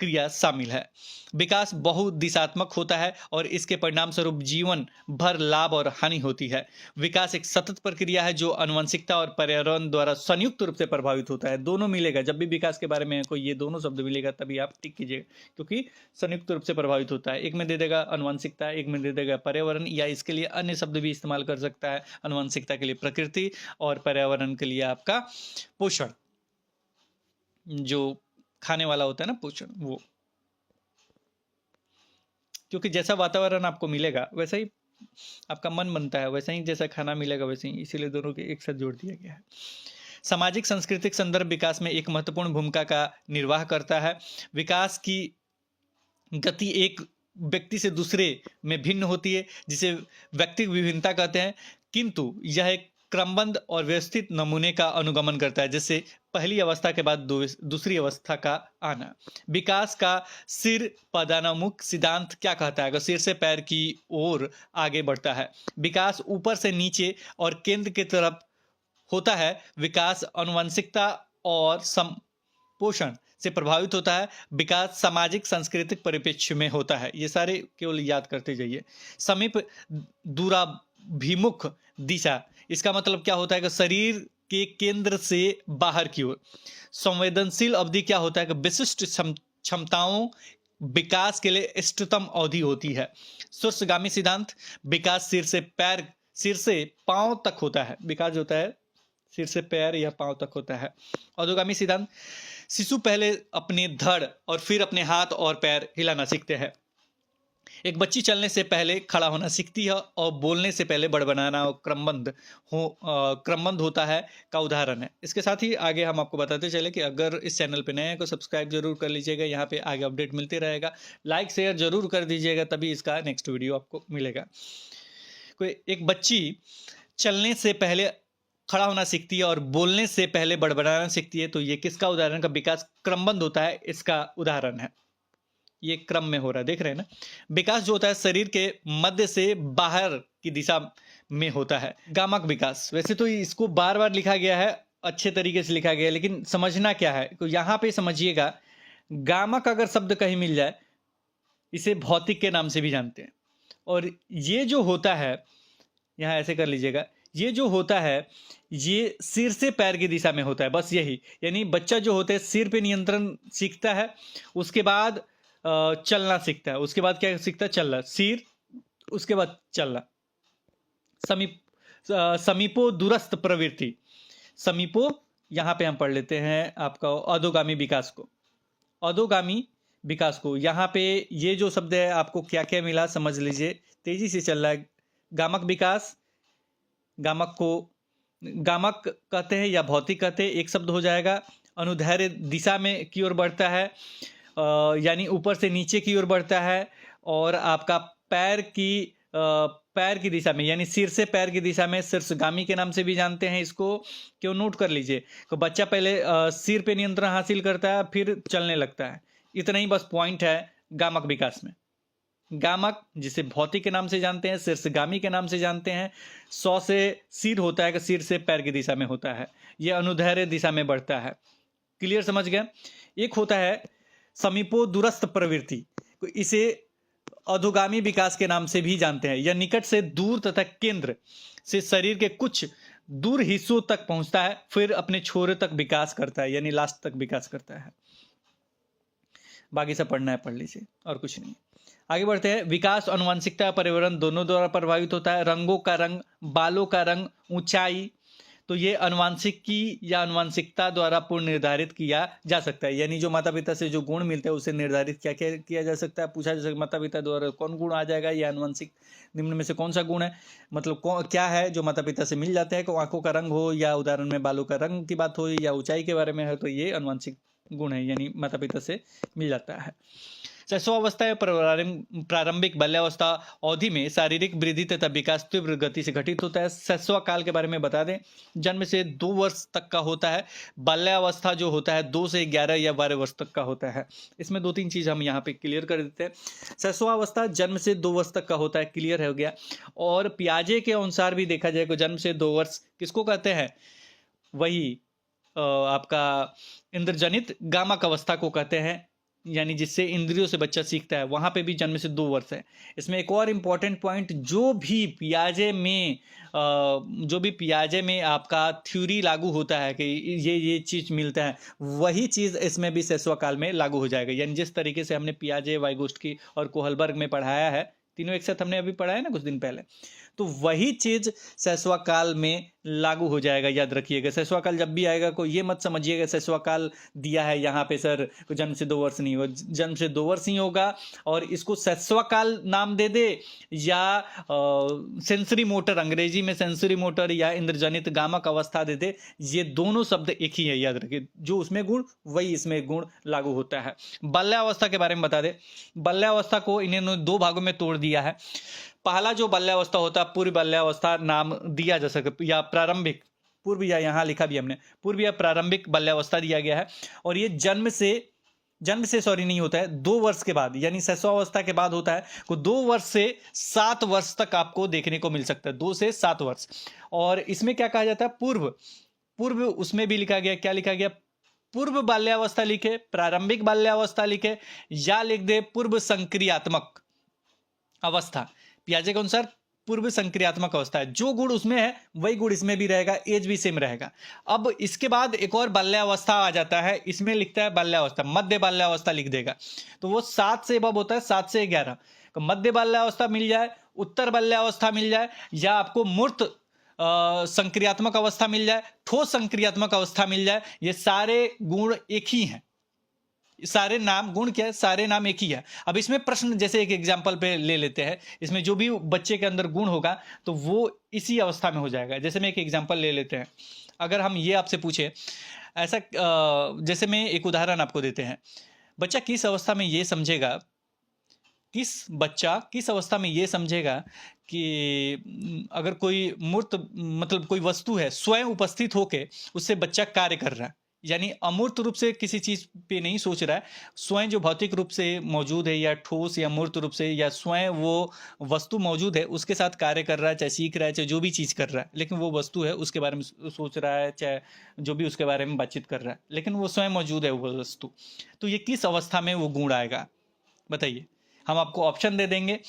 क्रिया शामिल है। विकास बहुदिशात्मक होता है और इसके परिणाम स्वरूप जीवन भर लाभ और हानि होती है। विकास एक सतत प्रक्रिया है जो आनुवंशिकता और पर्यावरण द्वारा संयुक्त रूप से प्रभावित होता है। दोनों मिलेगा, जब भी विकास के बारे में कोई ये दोनों शब्द मिलेगा तभी आप टिक कीजिएगा, क्योंकि संयुक्त रूप से प्रभावित होता है। एक में दे देगा आनुवंशिकता, एक में दे देगा पर्यावरण, या इसके लिए अन्य शब्द भी इस्तेमाल कर सकता है। आनुवंशिकता के लिए प्रकृति और पर्यावरण के लिए आपका पोषण, जो खाने वाला होता है ना, पोषण, वो, क्योंकि जैसा वातावरण आपको मिलेगा वैसा ही आपका मन बनता है, वैसा ही जैसा खाना मिलेगा वैसे ही, इसीलिए दोनों के एक साथ जोड़ दिया गया है। सामाजिक सांस्कृतिक संदर्भ विकास में एक महत्वपूर्ण भूमिका का निर्वाह करता है। विकास की गति एक व्यक्ति से दूसरे में भिन्न होती है, जिसे व्यक्तिगत विभिन्नता कहते हैं, किंतु यह एक क्रमबद्ध और व्यवस्थित नमूने का अनुगमन करता है, जैसे पहली अवस्था के बाद दूसरी अवस्था का आना। विकास का सिर पदानुमुख सिद्धांत क्या कहता है? सिर से पैर की ओर आगे बढ़ता है। विकास ऊपर से नीचे और केंद्र की तरफ होता है। विकास आनुवंशिकता और पोषण से प्रभावित होता है। विकास सामाजिक सांस्कृतिक परिप्रेक्ष्य में होता है। ये सारे केवल याद करते जाइए। समीप दूराभिमुख दिशा, इसका मतलब क्या होता है? कि शरीर के केंद्र से बाहर की ओर। संवेदनशील अवधि क्या होता है? कि विशिष्ट क्षमताओं विकास के लिए इष्टतम अवधि होती है। शीर्षगामी सिद्धांत, विकास सिर से पांव तक होता है। विकास होता है सिर से पैर या पांव तक होता है। अधोगामी सिद्धांत, शिशु पहले अपने धड़ और फिर अपने हाथ और पैर हिलाना सीखते हैं। एक बच्ची चलने से पहले खड़ा होना सीखती है और बोलने से पहले बड़बड़ाना और क्रमबद्ध होता है का उदाहरण है। इसके साथ ही आगे हम आपको बताते चले कि अगर इस चैनल पे नए हैं तो सब्सक्राइब जरूर कर लीजिएगा। यहाँ पे आगे अपडेट मिलते रहेगा। लाइक शेयर जरूर कर दीजिएगा, तभी इसका नेक्स्ट वीडियो आपको मिलेगा। कोई एक बच्ची चलने से पहले खड़ा होना सीखती है और बोलने से पहले बड़बड़ाना सीखती है, तो ये किसका उदाहरण का विकास क्रमबद्ध होता है, इसका उदाहरण है। ये क्रम में हो रहा है, देख रहे हैं ना। विकास जो होता है शरीर के मध्य से बाहर की दिशा में होता है। गामक विकास, वैसे तो इसको बार बार लिखा गया है, अच्छे तरीके से लिखा गया है, लेकिन समझना क्या है तो यहाँ पे समझिएगा। गामक अगर शब्द कहीं मिल जाए, इसे भौतिक के नाम से भी जानते हैं। और ये जो होता है, यहाँ ऐसे कर लीजिएगा, ये जो होता है ये सिर से पैर की दिशा में होता है, बस यही। यानी बच्चा जो होता है सिर पे नियंत्रण सीखता है, उसके बाद चलना सीखता है, उसके बाद क्या सीखता है, चलना, सिर, उसके बाद चलना। समीपो दूरस्थ प्रवृत्ति, समीपो यहाँ पे हम पढ़ लेते हैं आपका अधोगामी विकास को। अधोगामी विकास को यहाँ पे ये जो शब्द है आपको क्या क्या मिला समझ लीजिए, तेजी से चल रहा है। गामक विकास, गामक को गामक कहते हैं या भौतिक कहते हैं, एक शब्द हो जाएगा। अनुदैर्ध्य दिशा में की ओर बढ़ता है, यानी ऊपर से नीचे की ओर बढ़ता है। और आपका पैर की दिशा में, यानी सिर से पैर की दिशा में शीर्षगामी के नाम से भी जानते हैं इसको। क्यों, नोट कर लीजिए। तो बच्चा पहले सिर पे नियंत्रण हासिल करता है, फिर चलने लगता है। इतना ही बस पॉइंट है गामक विकास में। गामक जिसे भौतिक के नाम से जानते हैं, शीर्षगामी के नाम से जानते हैं। सौ से सिर होता है कि सिर से पैर की दिशा में होता है, यह अनुदैर्ध्य दिशा में बढ़ता है। क्लियर, समझ गया। एक होता है समीपो दूरस्थ प्रवृत्ति, इसे अधोगामी विकास के नाम से भी जानते हैं। यह निकट से दूर तथा केंद्र से शरीर के कुछ दूर हिस्सों तक पहुंचता है, फिर अपने छोरे तक विकास करता है, यानी लास्ट तक विकास करता है। बाकी सब पढ़ना है, पढ़ लीजिए, और कुछ नहीं। आगे बढ़ते हैं। विकास आनुवंशिकता पर्यावरण दोनों द्वारा प्रभावित होता है। रंगों का रंग, बालों का रंग, ऊंचाई, तो ये आनुवंशिकी या आनुवंशिकता द्वारा पूर्ण निर्धारित किया जा सकता है। यानी जो माता पिता से जो गुण मिलते हैं उसे निर्धारित क्या क्या किया जा सकता है, पूछा जा सकता है माता पिता द्वारा कौन गुण आ जाएगा, ये आनुवंशिक निम्न में से कौन सा गुण है, मतलब क्या है जो माता पिता से मिल जाते हैं। कि आंखों का रंग हो, या उदाहरण में बालों का रंग की बात हो, या ऊंचाई के बारे में है, तो ये आनुवंशिक गुण है, यानी माता पिता से मिल जाता है। शैशवावस्था या प्रारंभिक बाल्यावस्था अवधि में शारीरिक वृद्धि तथा विकास तीव्र गति से घटित होता है। शैशव काल के बारे में बता दें, जन्म से 2 वर्ष तक का होता है। बाल्यावस्था जो होता है 2 से 11 या 12 वर्ष तक का होता है। इसमें 2-3 चीज हम यहाँ पे क्लियर कर देते हैं। शैशवावस्था जन्म से 2 वर्ष तक का होता है, क्लियर हो गया। और पियाजे के अनुसार भी देखा जाए तो जन्म से 2 वर्ष किसको कहते हैं, वही आपका इंद्रजनित गामक अवस्था को कहते हैं, यानी जिससे इंद्रियों से बच्चा सीखता है, वहां पे भी जन्म से 2 वर्ष है। इसमें एक और इम्पॉर्टेंट पॉइंट, जो भी पियाजे में आपका थ्योरी लागू होता है कि ये चीज मिलता है, वही चीज इसमें भी शैशव काल में लागू हो जाएगा। यानी जिस तरीके से हमने पियाजे, वाइगोस्की और कोहलबर्ग में पढ़ाया है, तीनों एक साथ हमने अभी पढ़ा है ना कुछ दिन पहले, तो वही चीज शैशव काल में लागू हो जाएगा। याद रखिएगा, शैशव काल जब भी आएगा को ये मत समझिएगा शैशव काल दिया है यहाँ पे सर जन्म से 2 वर्ष नहीं होगा, जन्म से 2 वर्ष ही होगा। और इसको शैशव काल नाम दे दे या सेंसरी मोटर, अंग्रेजी में सेंसरी मोटर या इंद्रजनित गामक अवस्था दे दे, ये दोनों शब्द एक ही है, याद रखिए। जो उसमें गुण वही इसमें गुण लागू होता है। बाल्यावस्था के बारे में बता दे। बाल्यावस्था को इन्होंने 2 भागों में तोड़ दिया है। पहला जो बाल्यावस्था होता है, पूर्व बाल्यावस्था नाम दिया जा सकता, या प्रारंभिक, पूर्व, या यहाँ लिखा भी हमने पूर्व या प्रारंभिक बाल्यावस्था दिया गया है। और ये जन्म से सॉरी नहीं होता है, 2 वर्ष के बाद, यानी शैशवावस्था के बाद होता है। को 2 वर्ष से 7 वर्ष तक आपको देखने को मिल सकता है, 2 से 7 वर्ष। और इसमें क्या कहा जाता है, पूर्व उसमें भी लिखा गया, क्या लिखा गया, पूर्व बाल्यावस्था लिखे, प्रारंभिक बाल्यावस्था लिखे, या लिख दे पूर्व संक्रियात्मक अवस्था। पियाजे के अनुसार पूर्व संक्रियात्मक अवस्था है, जो गुण उसमें है वही गुण इसमें भी रहेगा, एज भी सेम रहेगा। अब इसके बाद एक और बाल्यावस्था आ जाता है, इसमें लिखता है बाल्यावस्था, मध्य बाल्यावस्था लिख देगा, तो वो 7 से अब होता है, 7 से 11। तो मध्य बाल्यावस्था मिल जाए, उत्तर बाल्यावस्था मिल जाए, या आपको मूर्त संक्रियात्मक अवस्था मिल जाए, ठोस संक्रियात्मक अवस्था मिल जाए, ये सारे गुण एक ही हैं। सारे नाम, गुण क्या है, सारे नाम एक ही है। अब इसमें प्रश्न, जैसे एक एग्जांपल पे ले लेते हैं, इसमें जो भी बच्चे के अंदर गुण होगा तो वो इसी अवस्था में हो जाएगा। जैसे मैं एक एग्जांपल ले लेते हैं, अगर हम ये आपसे पूछे ऐसा, जैसे मैं एक उदाहरण आपको देते हैं, बच्चा किस अवस्था में ये समझेगा, किस अवस्था में ये समझेगा कि अगर कोई मूर्त, मतलब कोई वस्तु है, स्वयं उपस्थित होके उससे बच्चा कार्य कर रहा है, यानी अमूर्त रूप से किसी चीज पे नहीं सोच रहा है, स्वयं जो भौतिक रूप से मौजूद है या ठोस या मूर्त रूप से या स्वयं वो वस्तु मौजूद है उसके साथ कार्य कर रहा है, चाहे सीख रहा है, चाहे जो भी चीज कर रहा है, लेकिन वो वस्तु है उसके बारे में सोच रहा है, चाहे जो भी उसके बारे में बातचीत कर रहा है, लेकिन वो स्वयं मौजूद है वो वस्तु। तो ये किस अवस्था में वो गुण आएगा बताइए। हम आपको ऑप्शन दे देंगे।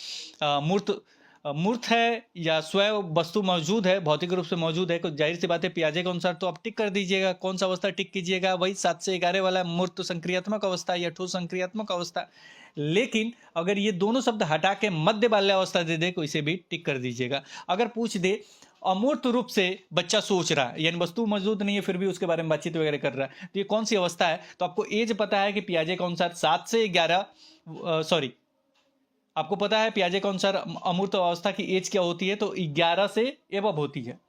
मूर्त मूर्त है या स्वयं वस्तु मौजूद है, भौतिक रूप से मौजूद है, तो जाहिर सी बात है पियाजे के अनुसार तो आप टिक कर दीजिएगा। कौन सा अवस्था टिक कीजिएगा? वही 7 से 11 वाला मूर्त संक्रियात्मक अवस्था या ठोस संक्रियात्मक अवस्था। लेकिन अगर ये दोनों शब्द हटा के मध्य बाल्यावस्था दे दे, तो इसे भी टिक कर दीजिएगा। अगर पूछ दे अमूर्त रूप से बच्चा सोच रहा है, यानी वस्तु मौजूद नहीं है फिर भी उसके बारे में बातचीत वगैरह कर रहा है, तो ये कौन सी अवस्था है? तो आपको एज पता है कि पियाजे के अनुसार 7 से 11 सॉरी, आपको पता है पियाजे के अनुसार अमूर्त अवस्था की एज क्या होती है? तो 11 से एबव होती है।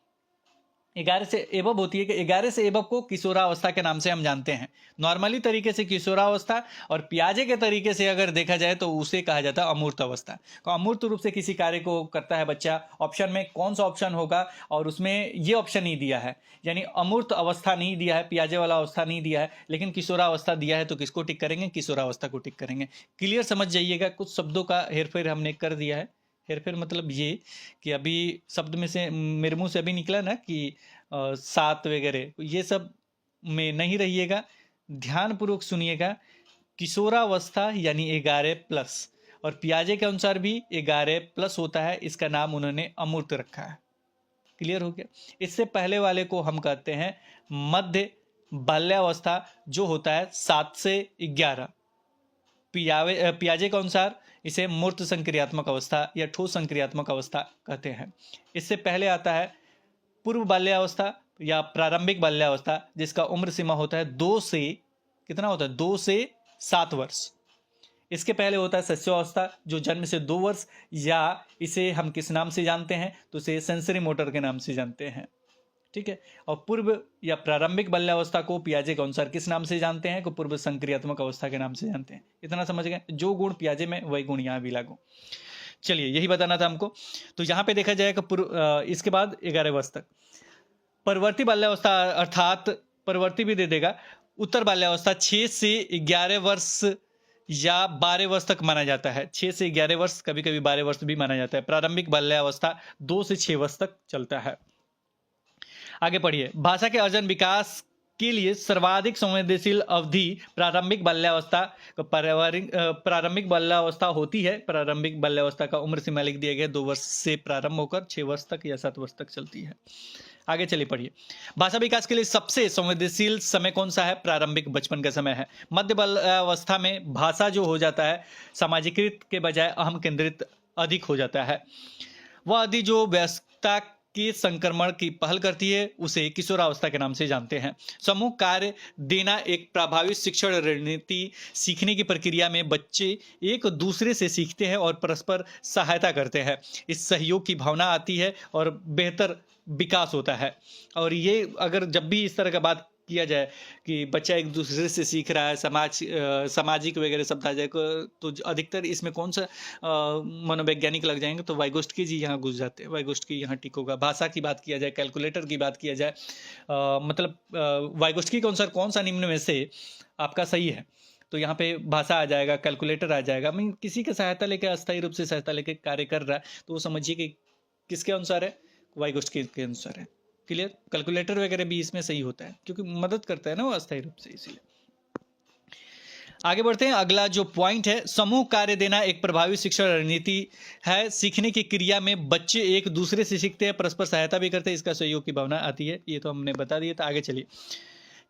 11 से एबव होती है कि 11 से एबव को किशोरावस्था के नाम से हम जानते हैं। नॉर्मली तरीके से किशोरावस्था, और पियाजे के तरीके से अगर देखा जाए तो उसे कहा जाता है अमूर्त अवस्था। तो अमूर्त रूप से किसी कार्य को करता है बच्चा। ऑप्शन में कौन सा ऑप्शन होगा? और उसमें ये ऑप्शन नहीं दिया है, यानी अमूर्त अवस्था नहीं दिया है, पियाजे वाला अवस्था नहीं दिया है, लेकिन किशोरावस्था दिया है। तो किसको टिक करेंगे? किशोरावस्था को टिक करेंगे। क्लियर समझ जाइएगा, कुछ शब्दों का हेरफेर हमने कर दिया है। हेरफेर मतलब ये कि अभी शब्द में से मेरे मुंह से अभी निकला ना कि सात वगैरह, ये सब में नहीं रहिएगा, ध्यानपूर्वक सुनिएगा। किशोरावस्था यानी 11 प्लस, और पियाजे के अनुसार भी 11 प्लस होता है, इसका नाम उन्होंने अमूर्त रखा है। क्लियर हो गया? इससे पहले वाले को हम कहते हैं मध्य बाल्यावस्था, जो होता है 7 से 11। पियाजे के अनुसार इसे मूर्त संक्रियात्मक अवस्था या ठोस संक्रियात्मक अवस्था कहते हैं। इससे पहले आता है पूर्व बाल्यावस्था या प्रारंभिक बाल्यावस्था, जिसका उम्र सीमा होता है 2 से कितना होता है? 2 से 7 वर्ष। इसके पहले होता है शिशुअवस्था, जो जन्म से 2 वर्ष, या इसे हम किस नाम से जानते हैं? तो इसे सेंसरी मोटर के नाम से जानते हैं। ठीक है। और पूर्व या प्रारंभिक बाल्यावस्था को पियाजे के अनुसार किस नाम से जानते हैं? को पूर्व संक्रियात्मक अवस्था के नाम से जानते हैं। इतना समझ गए? जो गुण पियाजे में वही गुण यहाँ भी लागू। चलिए, यही बताना था हमको। तो यहाँ पे देखा जाएगा इसके बाद 11 वर्ष तक परवर्ती बाल्यावस्था, अर्थात परवर्ती भी दे देगा। उत्तर बाल्यावस्था 6 से 11 वर्ष या 12 वर्ष तक माना जाता है। 6 से 11 वर्ष, कभी कभी 12 वर्ष भी माना जाता है। प्रारंभिक बाल्यावस्था 2 से 6 वर्ष तक चलता है। आगे पढ़िए। भाषा के अर्जन विकास के लिए सर्वाधिक संवेदनशील अवधि प्रारंभिक बाल्यावस्था, प्रारंभिक बाल्यावस्था होती है। प्रारंभिक बाल्यावस्था का उम्र सीमा लिख दिया गया, 2 वर्ष से प्रारंभ होकर 6 वर्ष तक या 7 वर्ष तक चलती है। आगे चलिए पढ़िए। भाषा विकास के लिए सबसे संवेदनशील समय कौन सा है? प्रारंभिक बचपन का समय है। मध्य बाल्यावस्था में भाषा जो हो जाता है सामाजिकृत के बजाय अहम केंद्रित अधिक हो जाता है। वह अवधि जो व्यस्तता के संक्रमण की पहल करती है उसे किशोरावस्था के नाम से जानते हैं। समूह कार्य देना एक प्रभावी शिक्षण रणनीति। सीखने की प्रक्रिया में बच्चे एक दूसरे से सीखते हैं और परस्पर सहायता करते हैं। इस सहयोग की भावना आती है और बेहतर विकास होता है। और ये अगर जब भी इस तरह का बात किया जाए कि बच्चा एक दूसरे से सीख रहा है, सामाजिक वगैरह शब्द आ जाए, तो अधिकतर इसमें कौन सा मनोवैज्ञानिक लग जाएंगे? तो वाइगोस्टकी जी यहाँ घुस जाते हैं। वाइगोस्टकी यहाँ टिक होगा। भाषा की बात किया जाए, कैलकुलेटर की बात किया जाए, मतलब वाइगोस्टकी के अनुसार कौन सा निम्न में से आपका सही है? तो यहाँ पे भाषा आ जाएगा, कैलकुलेटर आ जाएगा। मीन किसी की सहायता लेकर, अस्थायी रूप से सहायता लेकर कार्य कर रहा है, तो वो समझिए कि किसके अनुसार है? वाइगोस्टकी के अनुसार है। क्लियर? कैलकुलेटर वगैरह भी इसमें सही होता है क्योंकि मदद करता है ना वो अस्थायी रूप से, इसीलिए। आगे बढ़ते हैं। अगला जो पॉइंट है, समूह कार्य देना एक प्रभावी शिक्षण रणनीति है। सीखने की क्रिया में बच्चे एक दूसरे से सीखते हैं, परस्पर सहायता भी करते हैं, इसका सहयोग की भावना आती है। ये तो हमने बता दिया था। आगे चलिए।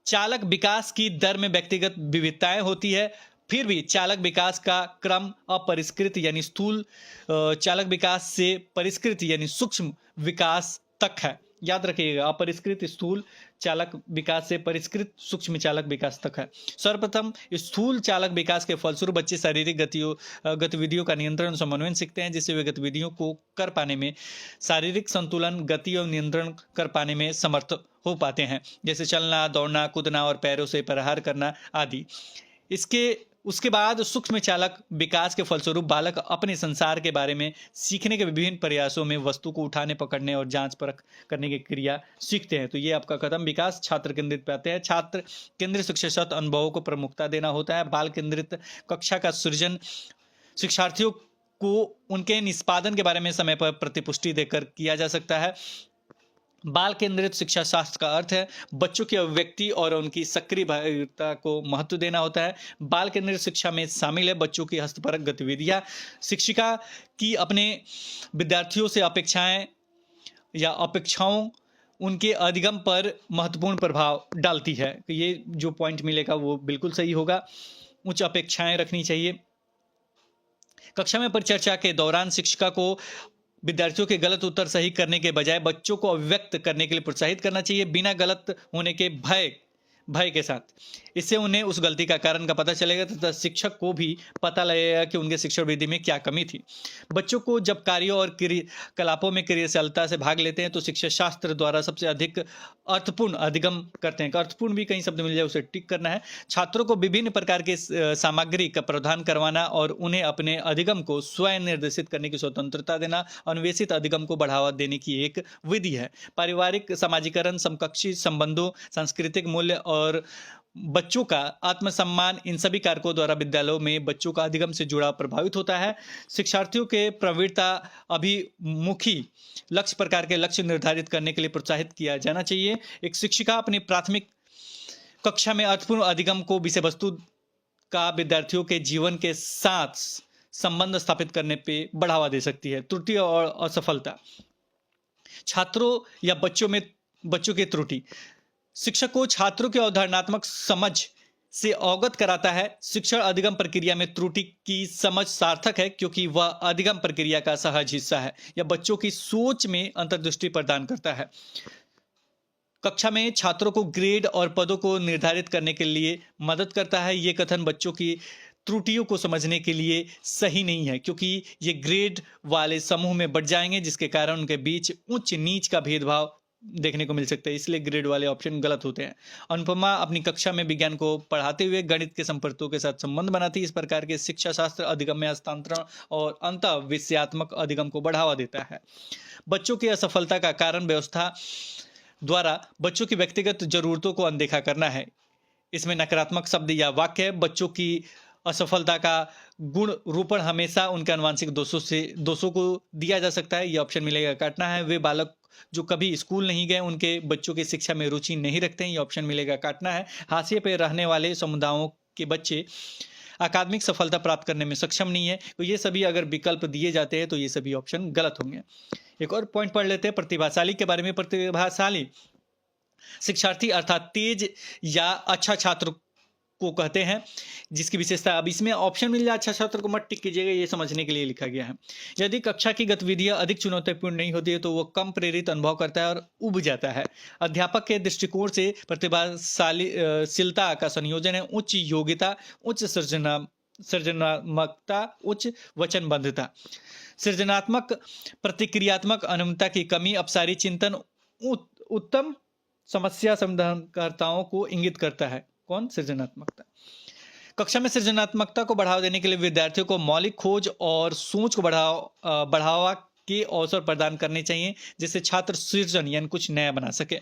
चालक विकास की दर में व्यक्तिगत विविधताएं होती है, फिर भी चालक विकास का क्रम अपरिष्कृत यानी स्थूल चालक विकास से परिष्कृत यानी सूक्ष्म विकास तक है। याद रखिएगा, अपरिष्कृत स्थूल चालक विकास से परिष्कृत सूक्ष्म चालक विकास तक है। सर्वप्रथम स्थूल चालक विकास के फलस्वरूप बच्चे शारीरिक गतिविधियों का नियंत्रण समन्वय सीखते हैं, जिससे वे गतिविधियों को कर पाने में, शारीरिक संतुलन, गति और नियंत्रण कर पाने में समर्थ हो पाते हैं, जैसे चलना, दौड़ना, कूदना और पैरों से प्रहार करना आदि। इसके उसके बाद सूक्ष्म चालक विकास के फलस्वरूप बालक अपने संसार के बारे में सीखने के विभिन्न प्रयासों में वस्तु को उठाने, पकड़ने और जांच परख करने की क्रिया सीखते हैं। तो ये आपका कदम विकास छात्र केंद्रित पे आते हैं। छात्र केंद्रित शिक्षा शब्द अनुभवों को प्रमुखता देना होता है। बाल केंद्रित कक्षा का सृजन शिक्षार्थियों को उनके निष्पादन के बारे में समय पर प्रतिपुष्टि देकर किया जा सकता है। बाल केंद्रित शिक्षा शास्त्र का अर्थ है बच्चों की अभिव्यक्ति और उनकी सक्रिय भागीदारिता को महत्व देना होता है। बाल केंद्रित शिक्षा में शामिल है बच्चों की हस्तपरक गतिविधियां। शिक्षिका की अपने विद्यार्थियों से अपेक्षाएं या अपेक्षाओं उनके अधिगम पर महत्वपूर्ण प्रभाव डालती है। ये जो पॉइंट मिलेगा वो बिल्कुल सही होगा। उच्च अपेक्षाएं रखनी चाहिए। कक्षा में परिचर्चा के दौरान शिक्षिका को विद्यार्थियों के गलत उत्तर सही करने के बजाय बच्चों को अभिव्यक्त करने के लिए प्रोत्साहित करना चाहिए, बिना गलत होने के भय के साथ। इससे उन्हें उस गलती का कारण का पता चलेगा तथा शिक्षक को भी पता लगेगा कि उनके शिक्षण विधि में क्या कमी थी। बच्चों को जब कार्यों और क्रियाकलापों में क्रियाशीलता से भाग लेते हैं तो शिक्षा शास्त्र द्वारा सबसे अधिक अर्थपूर्ण अधिगम करते हैं। अर्थपूर्ण भी कहीं शब्द मिल जाए उसे टिक करना है। छात्रों को विभिन्न प्रकार के सामग्री का प्रदान करवाना और उन्हें अपने अधिगम को स्वयं निर्देशित करने की स्वतंत्रता देना अन्वेषित अधिगम को बढ़ावा देने की एक विधि है। पारिवारिक समाजीकरण, समकक्षी संबंधों, सांस्कृतिक मूल्य और बच्चों का आत्मसम्मान, इन सभी कारकों द्वारा विद्यालयों में बच्चों का अधिगम से जुड़ाव प्रभावित होता है। शिक्षार्थियों के प्रवृत्ता अभिमुखी लक्ष्य प्रकार के लक्ष्य निर्धारित करने के लिए प्रोत्साहित किया जाना चाहिए। एक शिक्षिका अपनी प्राथमिक कक्षा में अर्थपूर्ण अधिगम को विषय वस्तु का विद्यार्थियों के जीवन के साथ संबंध स्थापित करने पे बढ़ावा दे सकती है। त्रुटि और असफलता, छात्रों या बच्चों की त्रुटि। शिक्षक को छात्रों की अवधारणात्मक समझ से अवगत कराता है। शिक्षण अधिगम प्रक्रिया में त्रुटि की समझ सार्थक है क्योंकि वह अधिगम प्रक्रिया का सहज हिस्सा है या बच्चों की सोच में अंतर्दृष्टि प्रदान करता है। कक्षा में छात्रों को ग्रेड और पदों को निर्धारित करने के लिए मदद करता है। ये कथन बच्चों की त्रुटियों को समझने के लिए सही नहीं है क्योंकि ये ग्रेड वाले समूह में बढ़ जाएंगे जिसके कारण उनके बीच उच्च नीच का भेदभाव देखने को मिल सकता है, इसलिए ग्रेड वाले ऑप्शन गलत होते हैं। अनुपमा अपनी कक्षा में विज्ञान को पढ़ाते हुए गणित के संपर्कों के साथ संबंध बनाती है। इस प्रकार के शिक्षा शास्त्र अधिगम में हस्तांतरण और अंत विषयात्मक अधिगम को बढ़ावा देता है। बच्चों की असफलता का कारण व्यवस्था द्वारा बच्चों की व्यक्तिगत जरूरतों को अनदेखा करना है। इसमें नकारात्मक शब्द या वाक्य है। बच्चों की असफलता का गुण रूपण हमेशा उनके आनुवंशिक दोषों को दिया जा सकता है। यह ऑप्शन मिलेगा काटना है। वे बालक जो कभी स्कूल नहीं गए, उनके बच्चों की शिक्षा में रुचि नहीं रखते हैं, ये ऑप्शन मिलेगा काटना है। हाशिए पे रहने वाले समुदायों के बच्चे अकादमिक सफलता प्राप्त करने में सक्षम नहीं है। तो ये सभी अगर विकल्प दिए जाते हैं तो ये सभी ऑप्शन गलत होंगे। एक और पॉइंट पढ़ लेते हैं प्रतिभाशाली के बारे में। प्रतिभाशाली शिक्षार्थी अर्थात तेज या अच्छा छात्र को कहते हैं जिसकी विशेषता, अब इसमें ऑप्शन मिल जाए अच्छा छात्र को मत टिक कीजिएगा, ये समझने के लिए लिखा गया है। यदि कक्षा की गतिविधियां अधिक चुनौतीपूर्ण नहीं होती है तो वह कम प्रेरित अनुभव करता है और उब जाता है। अध्यापक के दृष्टिकोण से प्रतिभाशीलता का संयोजन है उच्च योग्यता, उच्च सृजनात्मकता, उच्च वचनबद्धता। सृजनात्मक प्रतिक्रियात्मक अनुमता की कमी, अपसारी चिंतन, उत्तम समस्या समाधानकर्ताओं को इंगित करता है। कौन? सृजनात्मकता। कक्षा में सृजनात्मकता को बढ़ावा देने के लिए विद्यार्थियों को मौलिक खोज और सोच को बढ़ावा के अवसर प्रदान करने चाहिए जिससे छात्र सृजन यानी कुछ नया बना सके।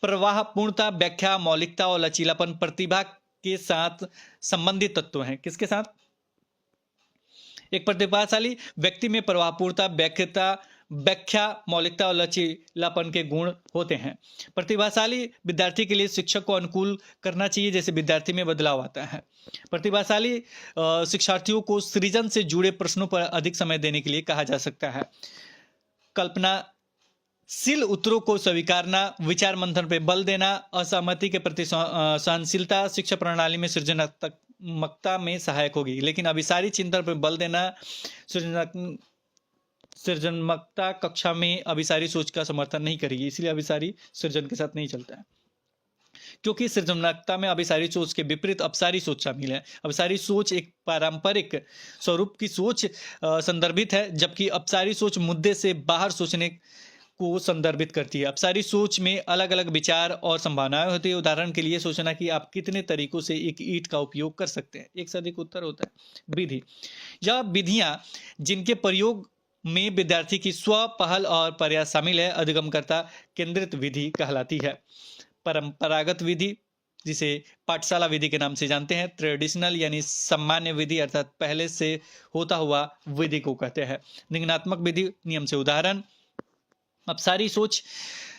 प्रवाह, पूर्णता, व्याख्या, मौलिकता और लचीलापन प्रतिभा के साथ संबंधित तत्व हैं। किसके साथ? एक प्रतिभाशाली व्यक्ति में प्रवाहपूर्णता, व्याख्या, मौलिकता और लचीलापन के गुण होते हैं। प्रतिभाशाली विद्यार्थी के लिए शिक्षक को अनुकूल करना चाहिए जैसे विद्यार्थी में बदलाव आता है। प्रतिभाशाली शिक्षार्थियों को सृजन से जुड़े प्रश्नों पर अधिक समय देने के लिए कहा जा सकता है। कल्पनाशील उत्तरों को स्वीकारना, विचार मंथन पर बल देना, असहमति के प्रति सहनशीलता शिक्षा प्रणाली में सृजनात्मकता में सहायक होगी। लेकिन अभिसारी चिंतन पर बल देना, सृजनात्मकता कक्षा में अभिसारी सोच का समर्थन नहीं करेगी, इसलिए अभिसारी सृजन के साथ नहीं चलता है क्योंकि सृजनात्मकता में अभिसारी सोच के विपरीत अपसारी सोच शामिल है। अभिसारी सोच एक पारंपरिक स्वरूप की सोच संदर्भित है जबकि अपसारी सोच मुद्दे से बाहर सोचने को संदर्भित करती है। अपसारी सोच में अलग अलग विचार और संभावनाएं होती है। उदाहरण के लिए सोचना कि आप कितने तरीकों से एक ईंट का उपयोग कर सकते हैं, एक से अधिक उत्तर होता है। विधि या विधियां जिनके प्रयोग में विद्यार्थी की स्व पहल और प्रयास शामिल है, अधिगमकर्ता केंद्रित विधि कहलाती है। परंपरागत विधि, जिसे पाठशाला विधि के नाम से जानते हैं, ट्रेडिशनल यानी सामान्य विधि अर्थात पहले से होता हुआ विधि को कहते हैं। निगमनात्मक विधि, नियम से उदाहरण। अपसारी सोच,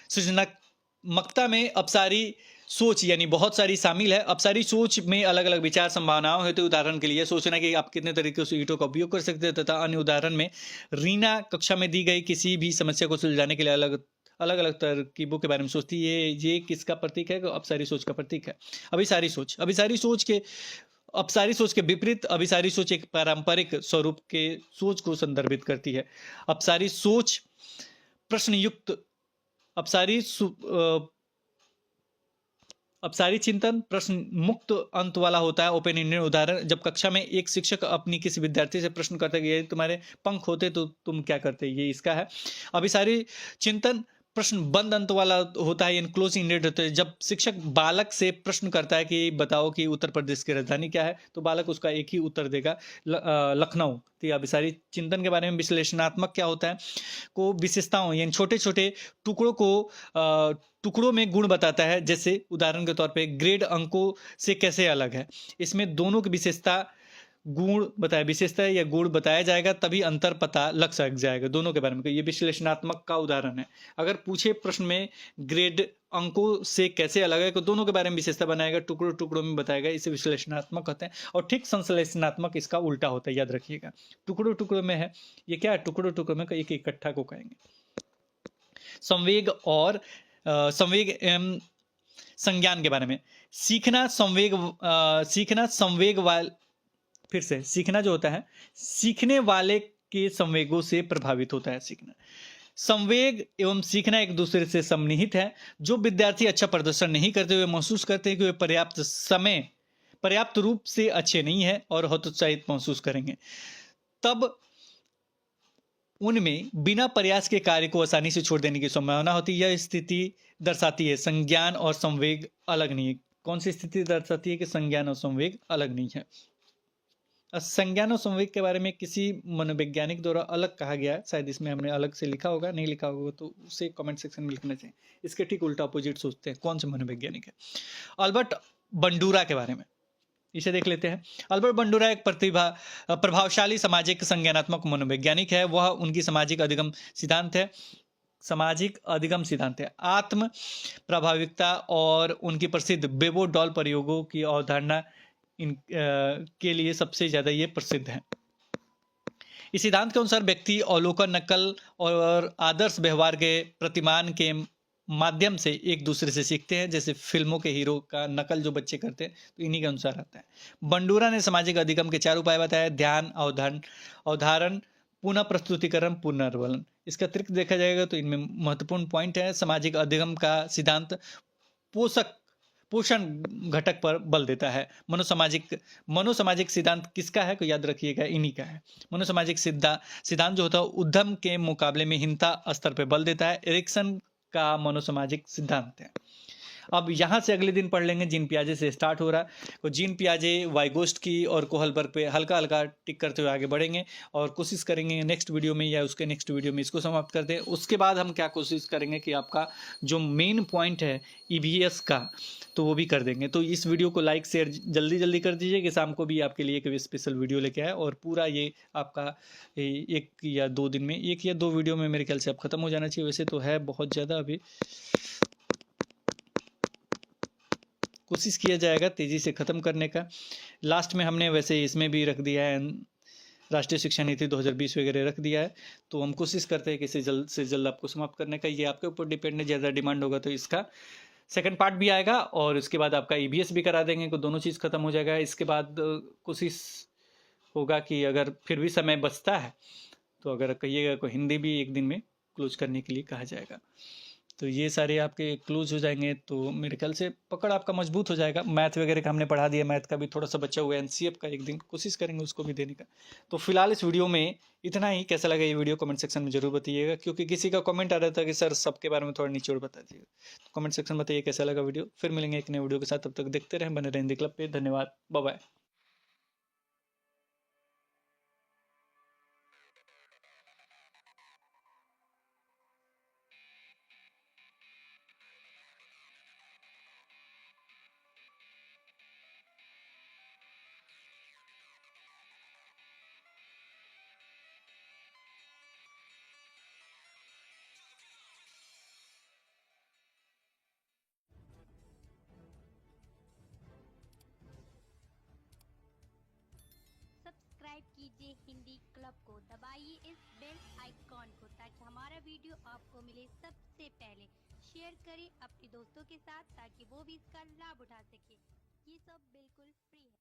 सृजनात्मकता में अपसारी सोच यानी बहुत सारी शामिल है। अपसारी सोच में अलग अलग विचार संभावनाएं होती है। उदाहरण के लिए सोचना कि आप कितने तरीके से ईंटों का उपयोग कर सकते हैं, तथा अन्य उदाहरण में रीना कक्षा में दी गई किसी भी समस्या को सुलझाने के लिए अलग अलग तरकीबों के बारे में सोचती है। ये किसका प्रतीक है? अपसारी सोच का प्रतीक है। अभिसारी सोच, अपसारी सोच के विपरीत अभिसारी सोच एक पारंपरिक स्वरूप के सोच को संदर्भित करती है। अपसारी सोच प्रश्नयुक्त, अपसारी चिंतन प्रश्न मुक्त अंत वाला होता है, ओपन एंडेड। उदाहरण, जब कक्षा में एक शिक्षक अपनी किसी विद्यार्थी से प्रश्न करता है कि यदि तुम्हारे पंख होते तो तुम क्या करते, ये इसका है। अभिसारी चिंतन प्रश्न बंद अंत वाला होता है, क्लोज एंडेड होता है। जब शिक्षक बालक से प्रश्न करता है कि बताओ कि उत्तर प्रदेश की राजधानी क्या है, तो बालक उसका एक ही उत्तर देगा, लखनऊ। तो अभिसारी चिंतन के बारे में। विश्लेषणात्मक क्या होता है? को विशेषताओं यानी छोटे छोटे टुकड़ों में गुण बताता है। जैसे उदाहरण के तौर पे ग्रेड अंकों से कैसे अलग है, इसमें दोनों की विशेषता या गुण बताया जाएगा, तभी अंतर पता लग सक जाएगा दोनों के बारे में। ये विश्लेषणात्मक का उदाहरण है। अगर पूछे प्रश्न में ग्रेड अंकों से कैसे अलग है, तो दोनों के बारे में विशेषता बनाएगा, टुकड़ों में बताएगा, इसे विश्लेषणात्मक कहते हैं। और ठीक संश्लेषणात्मक इसका उल्टा होता है, याद रखिएगा। टुकड़ों में है, ये क्या है? टुकड़ों में एक इकट्ठा को कहेंगे। संवेग एवं संज्ञान के बारे में। सीखना जो होता है, सीखने वाले के संवेगों से प्रभावित होता है। सीखना, संवेग एवं सीखना एक दूसरे से सम्मिलित है। जो विद्यार्थी अच्छा प्रदर्शन नहीं करते हुए महसूस करते हैं कि वे पर्याप्त रूप से अच्छे नहीं है और हतोत्साहित महसूस करेंगे, तब उनमें बिना प्रयास के कार्य को आसानी से छोड़ देने की संभावना होती है। यह स्थिति दर्शाती है संज्ञान और संवेग अलग नहीं है। कौन सी स्थिति दर्शाती है कि संज्ञान और संवेग अलग नहीं है? संज्ञान और संवेग के बारे में किसी मनोवैज्ञानिक द्वारा अलग कहा गया है, शायद इसमें हमने अलग से लिखा होगा, नहीं लिखा होगा तो उसे कमेंट सेक्शन में लिखना चाहिए। इसके ठीक उल्टा अपोजिट सोचते हैं, कौन से मनोवैज्ञानिक है? अल्बर्ट बंडूरा के बारे में, इसे देख लेते हैं। अल्बर्ट बंडूरा एक प्रभावशाली सामाजिक संज्ञानात्मक मनोवैज्ञानिक है। वह उनकी सामाजिक अधिगम सिद्धांत है। आत्म प्रभाविकता और उनकी प्रसिद्ध बेबो डॉल प्रयोगों की अवधारणा के लिए सबसे ज्यादा ये प्रसिद्ध है। इस सिद्धांत के अनुसार व्यक्ति अवलोकन, नकल और आदर्श व्यवहार के प्रतिमान के माध्यम से एक दूसरे से सीखते हैं। जैसे फिल्मों के हीरो का नकल जो बच्चे करते हैं, तो इन्हीं के अनुसार आता है। बंडूरा ने सामाजिक अधिगम के 4 उपाय बताए: ध्यान, अवधारण, पुनः प्रस्तुतिकरण, पुनर्वलन। इसका अतिरिक्त देखा जाएगा तो इनमें महत्वपूर्ण पॉइंट है। सामाजिक अधिगम का सिद्धांत पोषण घटक पर बल देता है। मनोसामाजिक सिद्धांत किसका है, को याद रखिएगा, इन्हीं का है। मनोसामाजिक सिद्धांत जो होता है उद्यम के मुकाबले में हीनता स्तर पर बल देता है। एरिक्सन का मनोसामाजिक सिद्धांत है। अब यहाँ से अगले दिन पढ़ लेंगे, जीन पियाजे से स्टार्ट हो रहा है। तो जीन पियाजे, वाइगोस्की और कोहलबर्ग पे हल्का हल्का टिक करते हुए आगे बढ़ेंगे और कोशिश करेंगे नेक्स्ट वीडियो में या उसके नेक्स्ट वीडियो में इसको समाप्त कर दें। उसके बाद हम क्या कोशिश करेंगे कि आपका जो मेन पॉइंट है ईवीएस का, तो वो भी कर देंगे। तो इस वीडियो को लाइक शेयर जल्दी कर दीजिए कि शाम को भी आपके लिए एक स्पेशल वीडियो लेके आए और पूरा ये आपका 1 या 2 दिन में 1 या 2 वीडियो में मेरे ख्याल से अब खत्म हो जाना चाहिए। वैसे तो है बहुत ज़्यादा, अभी कोशिश किया जाएगा तेज़ी से ख़त्म करने का। लास्ट में हमने वैसे इसमें भी रख दिया है, राष्ट्रीय शिक्षा नीति 2020 वगैरह रख दिया है। तो हम कोशिश करते हैं कि इसे जल्द से जल्द आपको समाप्त करने का। ये आपके ऊपर डिपेंड है, ज़्यादा डिमांड होगा तो इसका सेकंड पार्ट भी आएगा और उसके बाद आपका ईवीएस भी करा देंगे, तो दोनों चीज़ ख़त्म हो जाएगा। इसके बाद कोशिश होगा कि अगर फिर भी समय बचता है तो अगर कहिएगा को हिंदी भी 1 दिन में क्लोज करने के लिए कहा जाएगा। तो ये सारे आपके क्लूज हो जाएंगे, तो मेरे ख्याल से पकड़ आपका मजबूत हो जाएगा। मैथ वगैरह का हमने पढ़ा दिया, मैथ का भी थोड़ा सा बचा हुआ है, एनसीएफ का एक दिन कोशिश करेंगे उसको भी देने का। तो फिलहाल इस वीडियो में इतना ही। कैसा लगा ये वीडियो कमेंट सेक्शन में जरूर बताइएगा, क्योंकि किसी का कमेंट आ रहा था कि सर सबके बारे में थोड़ा निचोड़ बता दीजिएगा। तो कमेंट सेक्शन में बताइए कैसा लगा वीडियो। फिर मिलेंगे एक नए वीडियो के साथ, तब तक देखते रहें, बने रहें हिंदी क्लब पे। धन्यवाद, बाय बाय। सब्सक्राइब कीजिए हिंदी क्लब को, दबाइए इस बेल आइकॉन को ताकि हमारा वीडियो आपको मिले सबसे पहले। शेयर करें अपने दोस्तों के साथ ताकि वो भी इसका लाभ उठा सके। ये सब बिल्कुल फ्री है।